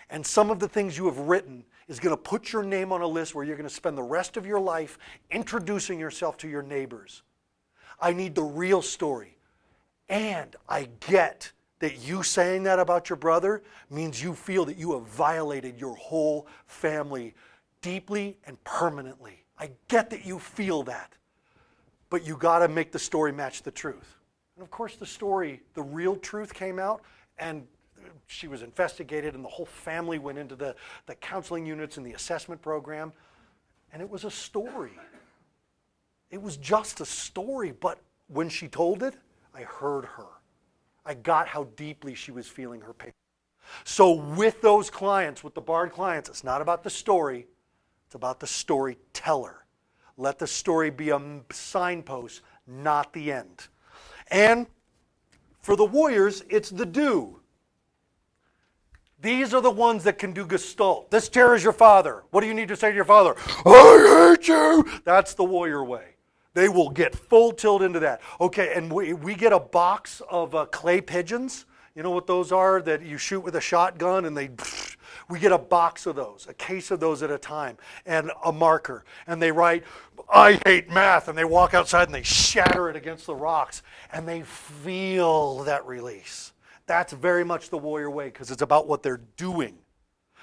And some of the things you have written is going to put your name on a list where you're going to spend the rest of your life introducing yourself to your neighbors. I need the real story. And I get that you saying that about your brother means you feel that you have violated your whole family deeply and permanently. I get that you feel that. But you got to make the story match the truth. And of course the story, the real truth came out, and she was investigated, and the whole family went into the counseling units and the assessment program. And it was a story. It was just a story, but when she told it, I heard her. I got how deeply she was feeling her pain. So with those clients, with the bard clients, it's not about the story, it's about the storyteller. Let the story be a signpost, not the end. And for the warriors, it's the do. These are the ones that can do gestalt. This chair is your father. What do you need to say to your father? I hate you. That's the warrior way. They will get full tilt into that. Okay, and we get a box of clay pigeons. You know what those are that you shoot with a shotgun and we get a box of those, a case of those at a time, and a marker. And they write, I hate math, and they walk outside and they shatter it against the rocks, and they feel that release. That's very much the warrior way because it's about what they're doing.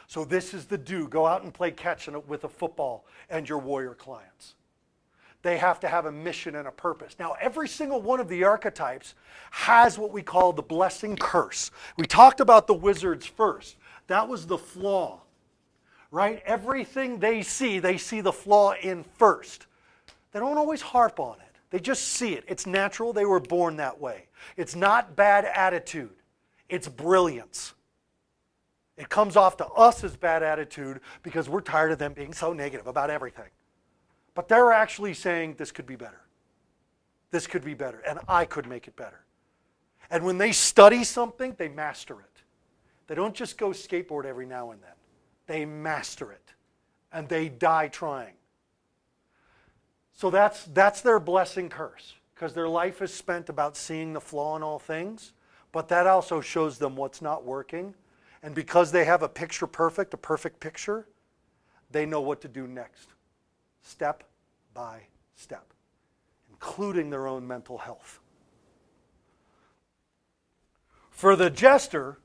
So this is the do. Go out and play catch with a football and your warrior clients. They have to have a mission and a purpose. Now, every single one of the archetypes has what we call the blessing curse. We talked about the wizards first. That was the flaw, right? Everything they see the flaw in first. They don't always harp on it. They just see it. It's natural. They were born that way. It's not bad attitude. It's brilliance. It comes off to us as bad attitude because we're tired of them being so negative about everything. But they're actually saying, this could be better. This could be better, and I could make it better. And when they study something, they master it. They don't just go skateboard every now and then. They master it, and they die trying. So that's their blessing curse, because their life is spent about seeing the flaw in all things, but that also shows them what's not working. And because they have a perfect picture, they know what to do next. Step by step, including their own mental health. For the jester,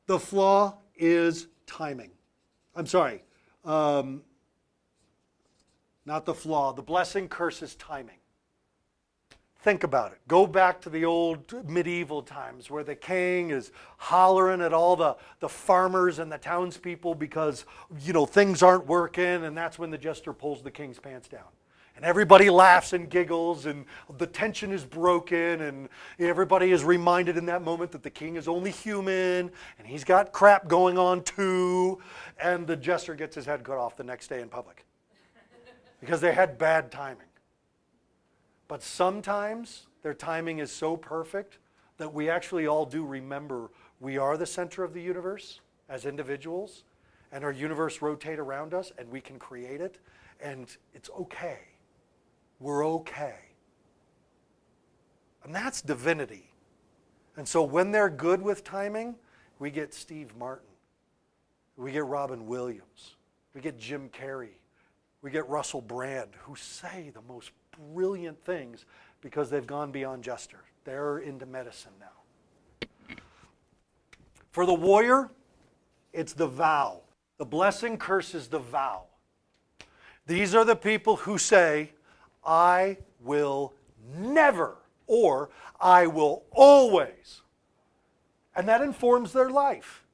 the flaw is timing. I'm sorry, not the flaw. The blessing curse is timing. Think about it. Go back to the old medieval times where the king is hollering at all the farmers and the townspeople because, things aren't working, and that's when the jester pulls the king's pants down. And everybody laughs and giggles, and the tension is broken, and everybody is reminded in that moment that the king is only human, and he's got crap going on too, and the jester gets his head cut off the next day in public because they had bad timing. But sometimes their timing is so perfect that we actually all do remember we are the center of the universe as individuals, and our universe rotates around us, and we can create it, and it's okay. We're okay. And that's divinity. And so when they're good with timing, we get Steve Martin. We get Robin Williams. We get Jim Carrey. We get Russell Brand, who say the most brilliant things because they've gone beyond jester. They're into medicine now. For the warrior, it's the vow. The blessing curse is the vow. These are the people who say, I will never, or I will always. And that informs their life.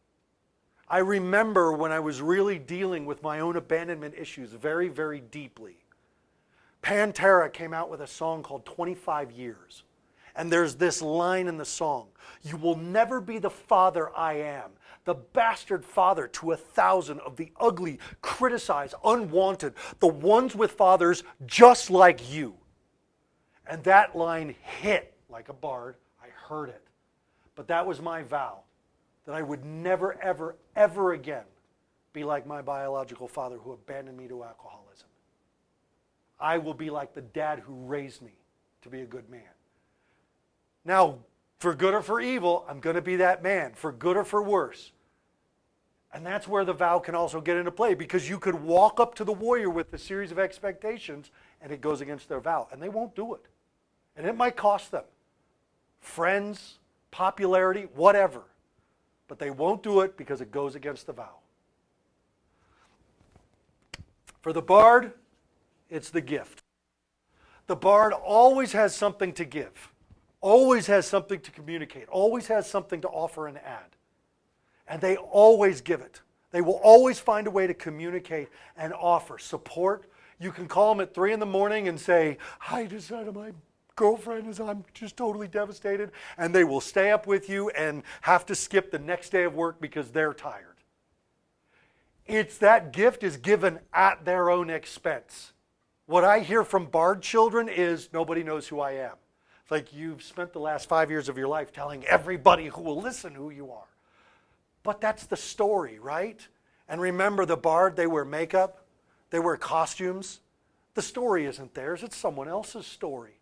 I remember when I was really dealing with my own abandonment issues very, very deeply. Pantera came out with a song called 25 Years. And there's this line in the song, you will never be the father I am, the bastard father to 1,000 of the ugly, criticized, unwanted, the ones with fathers just like you. And that line hit like a bard. I heard it. But that was my vow, that I would never, ever, ever again be like my biological father who abandoned me to alcoholism. I will be like the dad who raised me to be a good man. Now, for good or for evil, I'm going to be that man, for good or for worse. And that's where the vow can also get into play, because you could walk up to the warrior with a series of expectations and it goes against their vow, and they won't do it. And it might cost them friends, popularity, whatever. But they won't do it because it goes against the vow. For the bard, it's the gift. The bard always has something to give, always has something to communicate, always has something to offer and add. And they always give it. They will always find a way to communicate and offer support. You can call them at 3 in the morning and say, I decided my girlfriend is, I'm just totally devastated. And they will stay up with you and have to skip the next day of work because they're tired. It's that gift is given at their own expense. What I hear from bard children is, nobody knows who I am. It's like you've spent the last 5 years of your life telling everybody who will listen who you are. But that's the story, right? And remember the bard, they wear makeup, they wear costumes. The story isn't theirs, it's someone else's story.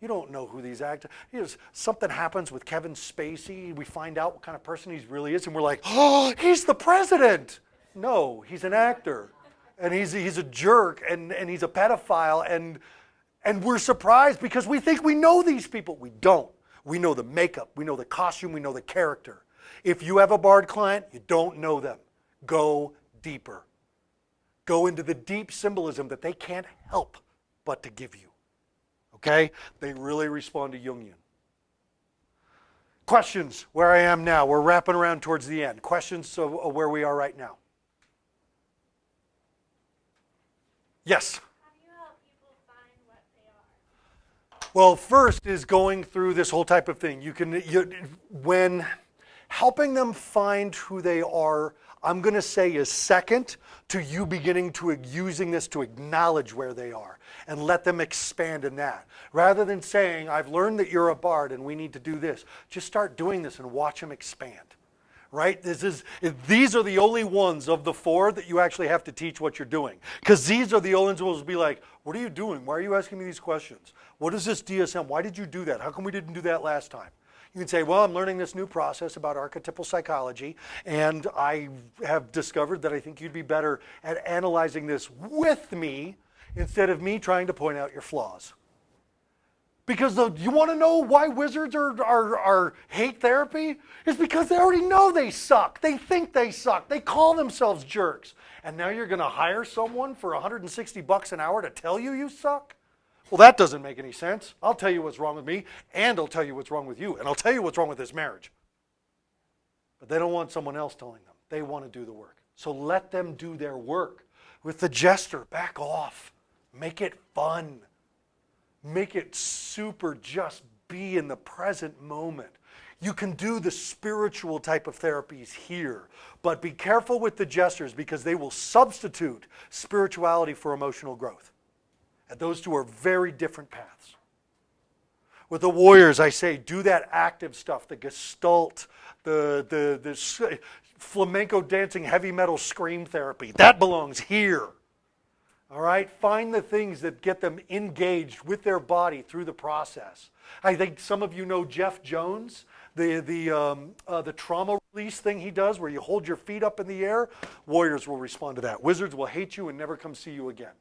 You don't know who these actors, something happens with Kevin Spacey, we find out what kind of person he really is, and we're like, oh, he's the president. No, he's an actor. And he's a jerk, and he's a pedophile, and we're surprised because we think we know these people. We don't. We know the makeup, we know the costume, we know the character. If you have a bard client, you don't know them. Go deeper. Go into the deep symbolism that they can't help but to give you. Okay? They really respond to Jungian. Questions where I am now. We're wrapping around towards the end. Questions of where we are right now. Yes? How do you help people find what they are? Well, first is going through this whole type of thing. When helping them find who they are, I'm going to say is second to you beginning to using this to acknowledge where they are and let them expand in that. Rather than saying, I've learned that you're a bard and we need to do this, just start doing this and watch them expand. Right? These are the only ones of the 4 that you actually have to teach what you're doing. Because these are the only ones who will be like, what are you doing? Why are you asking me these questions? What is this DSM? Why did you do that? How come we didn't do that last time? You can say, well, I'm learning this new process about archetypal psychology, and I have discovered that I think you'd be better at analyzing this with me instead of me trying to point out your flaws. Because you want to know why wizards are hate therapy? It's because they already know they suck. They think they suck. They call themselves jerks. And now you're going to hire someone for $160 an hour to tell you you suck? Well, that doesn't make any sense. I'll tell you what's wrong with me, and I'll tell you what's wrong with you, and I'll tell you what's wrong with this marriage. But they don't want someone else telling them. They want to do the work. So let them do their work. With the jester, back off. Make it fun. Make it super, just be in the present moment. You can do the spiritual type of therapies here, but be careful with the jesters because they will substitute spirituality for emotional growth. And those two are very different paths. With the warriors, I say, do that active stuff, the gestalt, the flamenco dancing, heavy metal scream therapy. That belongs here. All right, find the things that get them engaged with their body through the process. I think some of you know Jeff Jones, the trauma release thing he does where you hold your feet up in the air. Warriors will respond to that. Wizards will hate you and never come see you again.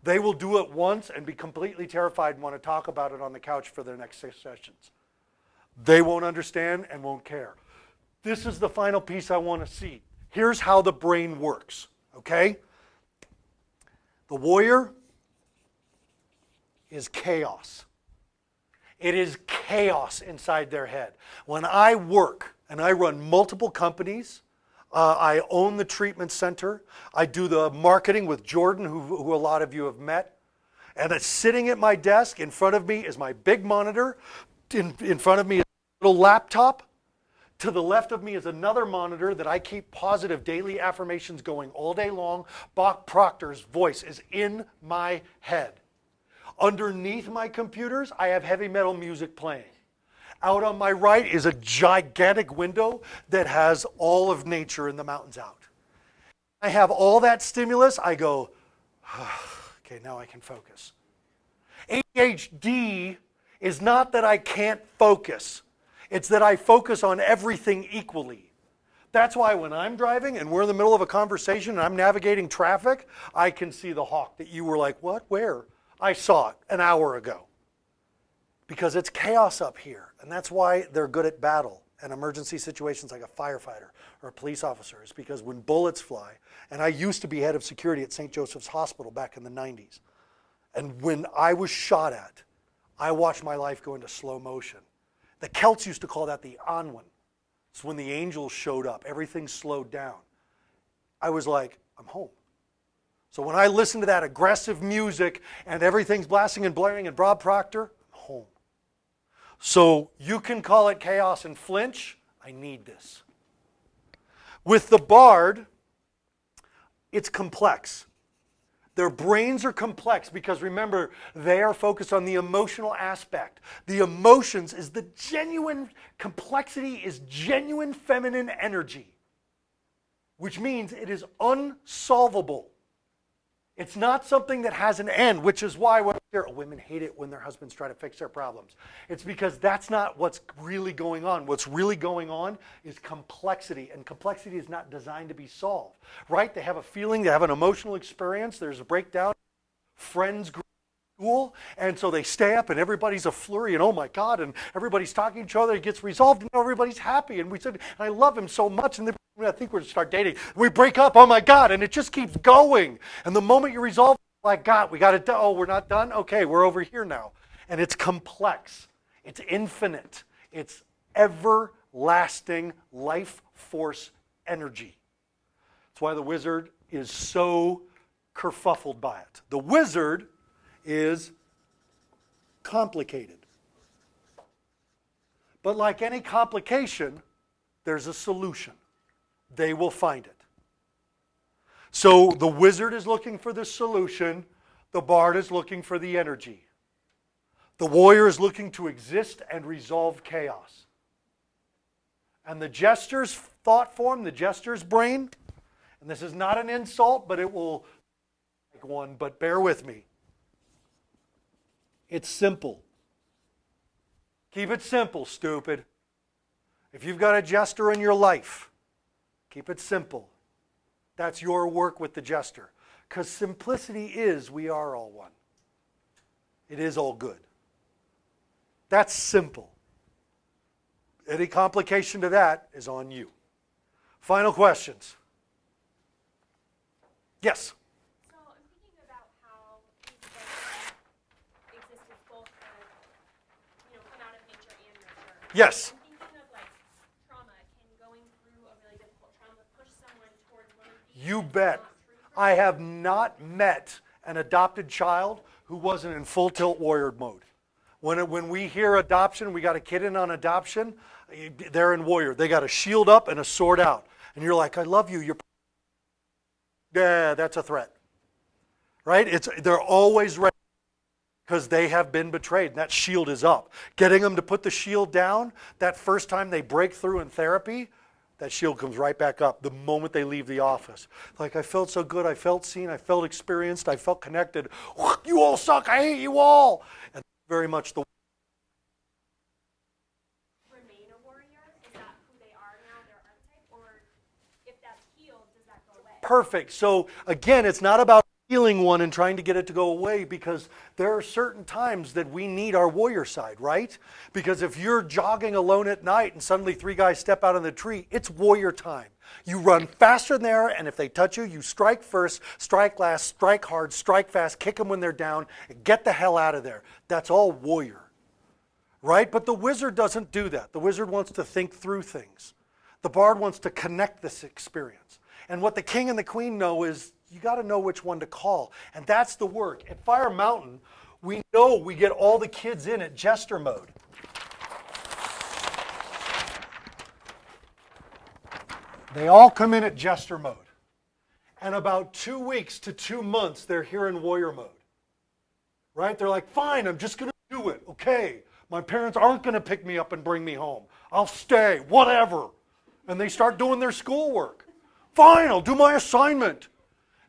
They will do it once and be completely terrified and want to talk about it on the couch for their next 6 sessions. They won't understand and won't care. This is the final piece I want to see. Here's how the brain works, okay? The warrior is chaos. It is chaos inside their head. When I work and I run multiple companies, I own the treatment center. I do the marketing with Jordan, who a lot of you have met. And it's sitting at my desk. In front of me is my big monitor. In front of me is a little laptop. To the left of me is another monitor that I keep positive daily affirmations going all day long. Bob Proctor's voice is in my head. Underneath my computers, I have heavy metal music playing. Out on my right is a gigantic window that has all of nature and the mountains out. I have all that stimulus, I go, okay, now I can focus. ADHD is not that I can't focus. It's that I focus on everything equally. That's why when I'm driving and we're in the middle of a conversation and I'm navigating traffic, I can see the hawk that you were like, what, where? I saw it an hour ago. because it's chaos up here. And that's why they're good at battle and emergency situations like a firefighter or a police officer, is because when bullets fly, and I used to be head of security at St. Joseph's Hospital back in the 90s, and when I was shot at, I watched my life go into slow motion. The Celts used to call that the Anwen. It's when the angels showed up. Everything slowed down. I was like, I'm home. So when I listen to that aggressive music and everything's blasting and blaring and Bob Proctor, I'm home. So you can call it chaos and flinch. I need this. With the bard, it's complex. Their brains are complex because remember, they are focused on the emotional aspect. The emotions is the genuine, complexity is genuine feminine energy, which means it is unsolvable. It's not something that has an end, which is why women hate it when their husbands try to fix their problems. It's because that's not what's really going on. What's really going on is complexity, and complexity is not designed to be solved, right? They have a feeling, they have an emotional experience, there's a breakdown, friends group, school, and so they stay up and everybody's a flurry and oh my God, and everybody's talking to each other, it gets resolved and everybody's happy. And we said, and I love him so much, and then I think we're going to start dating. We break up, oh my God, and it just keeps going. And the moment you resolve, like God, we got it done. Oh, we're not done? Okay, we're over here now. And it's complex. It's infinite. It's everlasting life force energy. That's why the wizard is so kerfuffled by it. The wizard is complicated. But like any complication, there's a solution. They will find it. So the wizard is looking for the solution. The bard is looking for the energy. The warrior is looking to exist and resolve chaos. And the jester's thought form, the jester's brain, and this is not an insult, but it will like one, but bear with me. It's simple. Keep it simple, stupid. If you've got a jester in your life, keep it simple. That's your work with the jester. Because simplicity is we are all one. It is all good. That's simple. Any complication to that is on you. Final questions. Yes? So I'm thinking about how these events exist as both come out of nature and nurture. Yes. I'm thinking of like trauma. Can going through a really difficult trauma push someone towards one of these? You bet. I have not met an adopted child who wasn't in full tilt warrior mode. When we hear adoption, we got a kid in on adoption, they're in warrior. They got a shield up and a sword out. And you're like, I love you. Yeah, that's a threat. Right? They're always ready because they have been betrayed. And that shield is up. Getting them to put the shield down, that first time they break through in therapy, that shield comes right back up the moment they leave the office. Like, I felt so good. I felt seen. I felt experienced. I felt connected. You all suck. I hate you all. And very much the Remain a warrior? Is that who they are now, their archetype? Or if that's healed, does that go away? perfect. So again, it's not about healing one and trying to get it to go away, because there are certain times that we need our warrior side, right? Because if you're jogging alone at night and suddenly 3 guys step out of the tree, it's warrior time. You run faster than there, and if they touch you, you strike first, strike last, strike hard, strike fast, kick them when they're down, and get the hell out of there. That's all warrior, right? But the wizard doesn't do that. The wizard wants to think through things. The bard wants to connect this experience. And what the king and the queen know is you got to know which one to call. And that's the work. At Fire Mountain, we know we get all the kids in at jester mode. They all come in at jester mode. And about 2 weeks to 2 months, they're here in warrior mode. Right? They're like, fine, I'm just going to do it. Okay, my parents aren't going to pick me up and bring me home. I'll stay, whatever. And they start doing their schoolwork. Fine, I'll do my assignment.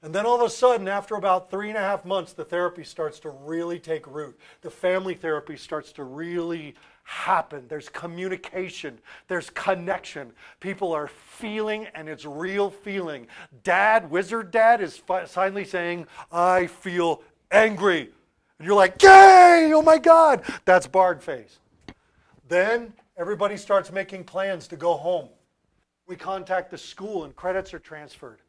And then all of a sudden, after about 3.5 months, the therapy starts to really take root. The family therapy starts to really happen. There's communication. There's connection. People are feeling, and it's real feeling. Dad, wizard dad, is finally saying, I feel angry. And you're like, yay, oh my God. That's bard phase. Then everybody starts making plans to go home. We contact the school and credits are transferred.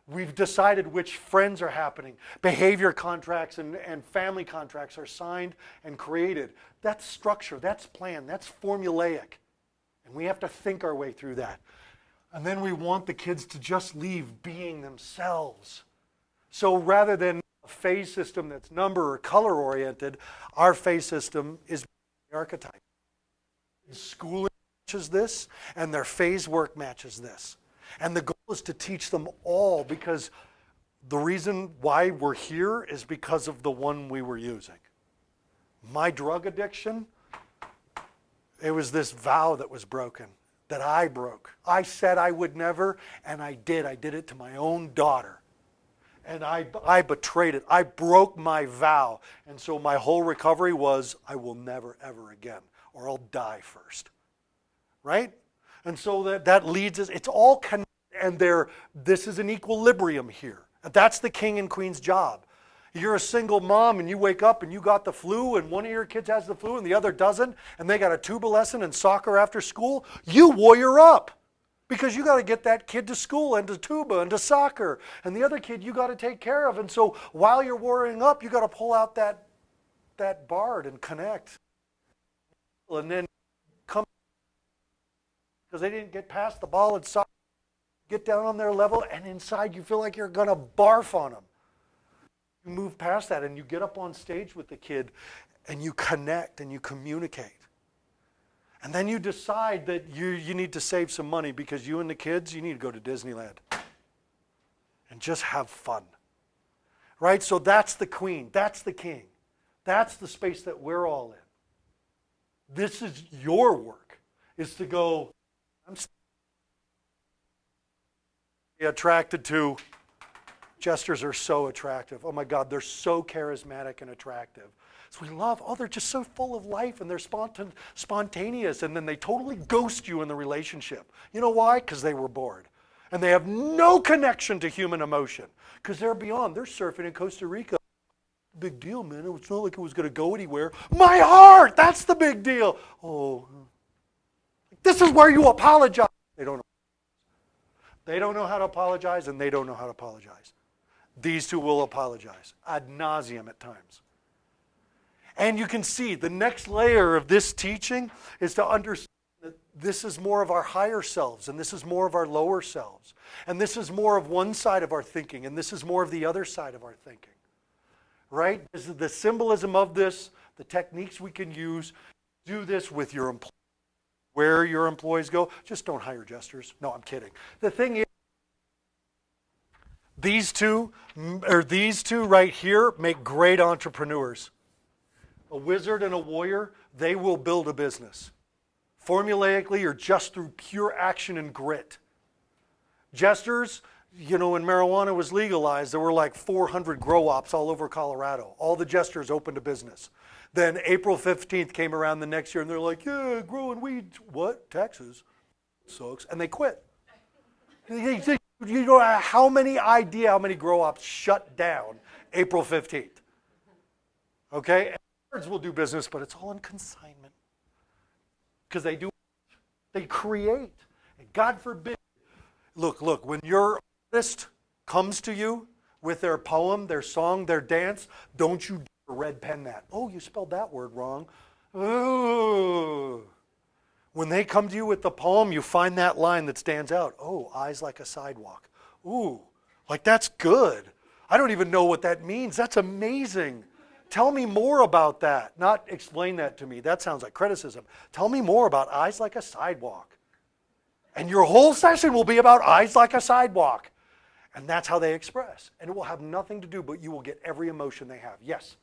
We've decided which friends are happening. Behavior contracts and family contracts are signed and created. That's structure, that's plan, that's formulaic. And we have to think our way through that. And then we want the kids to just leave being themselves. So rather than a phase system that's number or color oriented, our phase system is archetype. Schooling matches this, and their phase work matches this. And the goal is to teach them all, because the reason why we're here is because of the one we were using. My drug addiction, it was this vow that was broken, that I broke. I said I would never, and I did. I did it to my own daughter. And I betrayed it. I broke my vow. And so my whole recovery was, I will never, ever again, or I'll die first. Right? And so that leads us, it's all connected, and this is an equilibrium here. That's the king and queen's job. You're a single mom and you wake up and you got the flu and one of your kids has the flu and the other doesn't, and they got a tuba lesson and soccer after school. You warrior up, because you got to get that kid to school and to tuba and to soccer, and the other kid you got to take care of. And so while you're warrioring up, you got to pull out that bard and connect. And then come, because they didn't get past the ball and soccer, get down on their level, and inside you feel like you're going to barf on them. You move past that and you get up on stage with the kid and you connect and you communicate. And then you decide that you need to save some money, because you and the kids, you need to go to Disneyland and just have fun. Right? So that's the queen. That's the king. That's the space that we're all in. This is your work, is to go, I'm attracted to, jesters are so attractive. Oh my God, they're so charismatic and attractive. So we love, they're just so full of life and they're spontaneous, and then they totally ghost you in the relationship. You know why? Because they were bored. And they have no connection to human emotion, because they're beyond. They're surfing in Costa Rica. Big deal, man. It's not like it was going to go anywhere. My heart, that's the big deal. Oh, this is where you apologize. They don't know. They don't know how to apologize, and they don't know how to apologize. These two will apologize ad nauseum at times. And you can see the next layer of this teaching is to understand that this is more of our higher selves, and this is more of our lower selves. And this is more of one side of our thinking, and this is more of the other side of our thinking. Right? This is the symbolism of this, the techniques we can use. Do this with your employees. Where your employees go, just don't hire jesters. No, I'm kidding. The thing is, these two right here make great entrepreneurs. A wizard and a warrior, they will build a business. Formulaically, or just through pure action and grit. Jesters, when marijuana was legalized, there were like 400 grow-ops all over Colorado. All the jesters opened a business. Then April 15th came around the next year, and they're like, yeah, growing weed. What? Texas? Sucks. And they quit. You know how many grow-ops shut down April 15th? Okay? And bards will do business, but it's all in consignment. Because they create. And God forbid. Look, when your artist comes to you with their poem, their song, their dance, don't you red pen that. Oh, you spelled that word wrong. Ooh. When they come to you with the poem, you find that line that stands out. Oh, eyes like a sidewalk. Ooh, like that's good. I don't even know what that means. That's amazing. Tell me more about that. Not explain that to me. That sounds like criticism. Tell me more about eyes like a sidewalk. And your whole session will be about eyes like a sidewalk. And that's how they express. And it will have nothing to do, but you will get every emotion they have. Yes?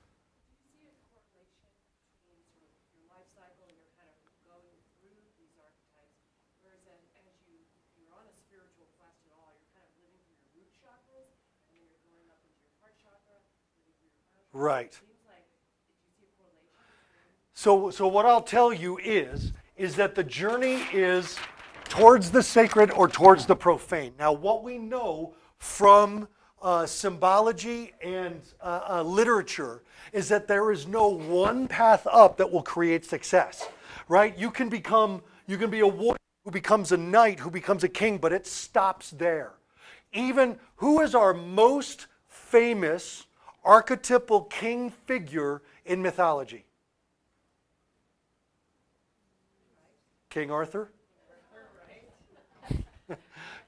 Right. So what I'll tell you is that the journey is towards the sacred or towards the profane. Now, what we know from symbology and literature is that there is no one path up that will create success, right? You can be a warrior who becomes a knight, who becomes a king, but it stops there. Even who is our most famous archetypal king figure in mythology? King Arthur?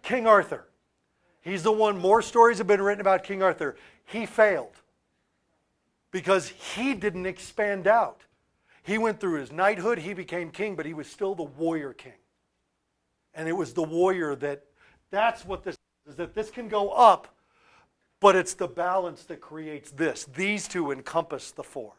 King Arthur. He's the one, more stories have been written about King Arthur. He failed because he didn't expand out. He went through his knighthood, he became king, but he was still the warrior king. And it was the warrior that's what this is, that this can go up, but it's the balance that creates this. These two encompass the four.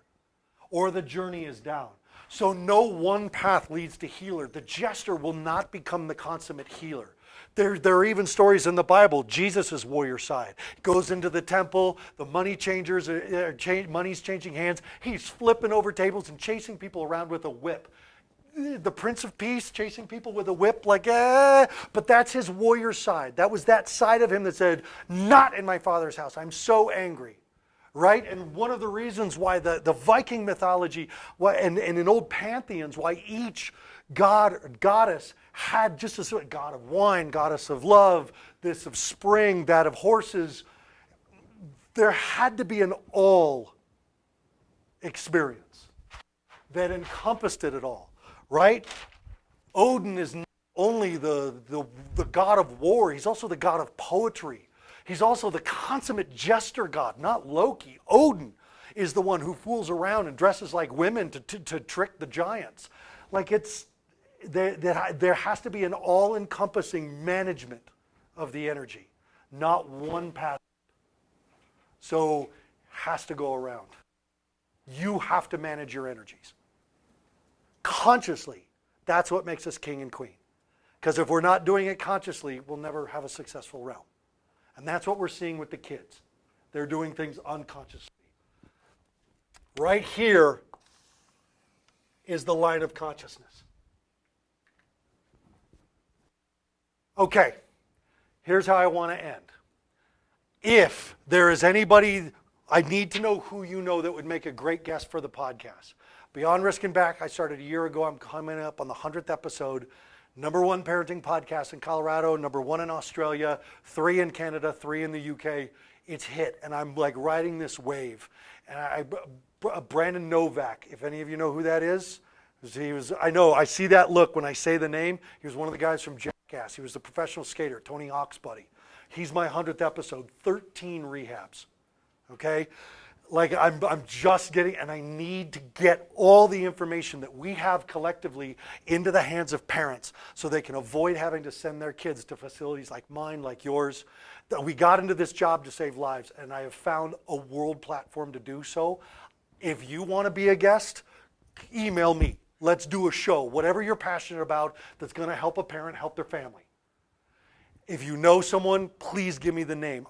Or the journey is down. So no one path leads to healer. The jester will not become the consummate healer. There are even stories in the Bible. Jesus' warrior side goes into the temple. The money changers, money's changing hands. He's flipping over tables and chasing people around with a whip. The Prince of Peace chasing people with a whip, but that's his warrior side. That was that side of him that said, not in my Father's house. I'm so angry. Right? And one of the reasons why the Viking mythology and in old pantheons, why each god or goddess had just a sort of god of wine, goddess of love, this of spring, that of horses. There had to be an all experience that encompassed it all. Right? Odin is not only the god of war, he's also the god of poetry. He's also the consummate jester god, not Loki. Odin is the one who fools around and dresses like women to trick the giants. There has to be an all-encompassing management of the energy, not one path. So has to go around. You have to manage your energies. Consciously, that's what makes us king and queen. Because if we're not doing it consciously, we'll never have a successful realm. And that's what we're seeing with the kids. They're doing things unconsciously. Right here is the line of consciousness. Okay, here's how I want to end. If there is anybody, I need to know who you know that would make a great guest for the podcast. Beyond Risk and Back, I started a year ago. I'm coming up on the 100th episode. #1 parenting podcast in Colorado, #1 in Australia, 3 in Canada, 3 in the UK. It's hit, and I'm riding this wave. And Brandon Novak, if any of you know who that is, I know, I see that look when I say the name. He was one of the guys from Jackass. He was the professional skater, Tony Hawk's buddy. He's my 100th episode, 13 rehabs, okay? I'm just getting, and I need to get all the information that we have collectively into the hands of parents so they can avoid having to send their kids to facilities like mine, like yours. We got into this job to save lives, and I have found a world platform to do so. If you want to be a guest, email me. Let's do a show, whatever you're passionate about that's going to help a parent help their family. If you know someone, please give me the name.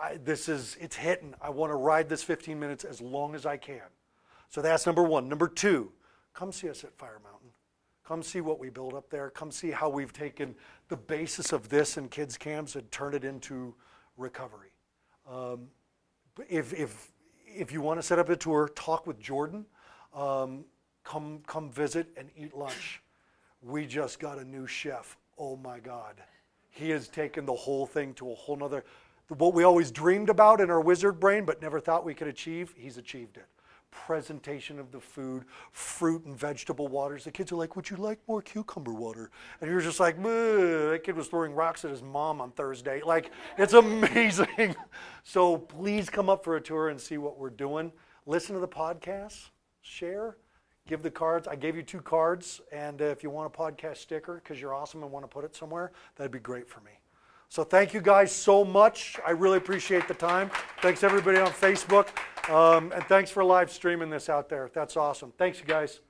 It's hitting. I want to ride this 15 minutes as long as I can. So that's #1. #2, come see us at Fire Mountain. Come see what we build up there. Come see how we've taken the basis of this in kids' camps and turned it into recovery. If you want to set up a tour, talk with Jordan. Come visit and eat lunch. We just got a new chef. Oh my God. He has taken the whole thing to a whole nother, what we always dreamed about in our wizard brain but never thought we could achieve, he's achieved it. Presentation of the food, fruit and vegetable waters. The kids are like, would you like more cucumber water? And you're just like, that kid was throwing rocks at his mom on Thursday. It's amazing. So please come up for a tour and see what we're doing. Listen to the podcast, share, give the cards. I gave you 2 cards, and if you want a podcast sticker because you're awesome and want to put it somewhere, that'd be great for me. So thank you guys so much. I really appreciate the time. Thanks everybody on Facebook. And thanks for live streaming this out there. That's awesome. Thanks you guys.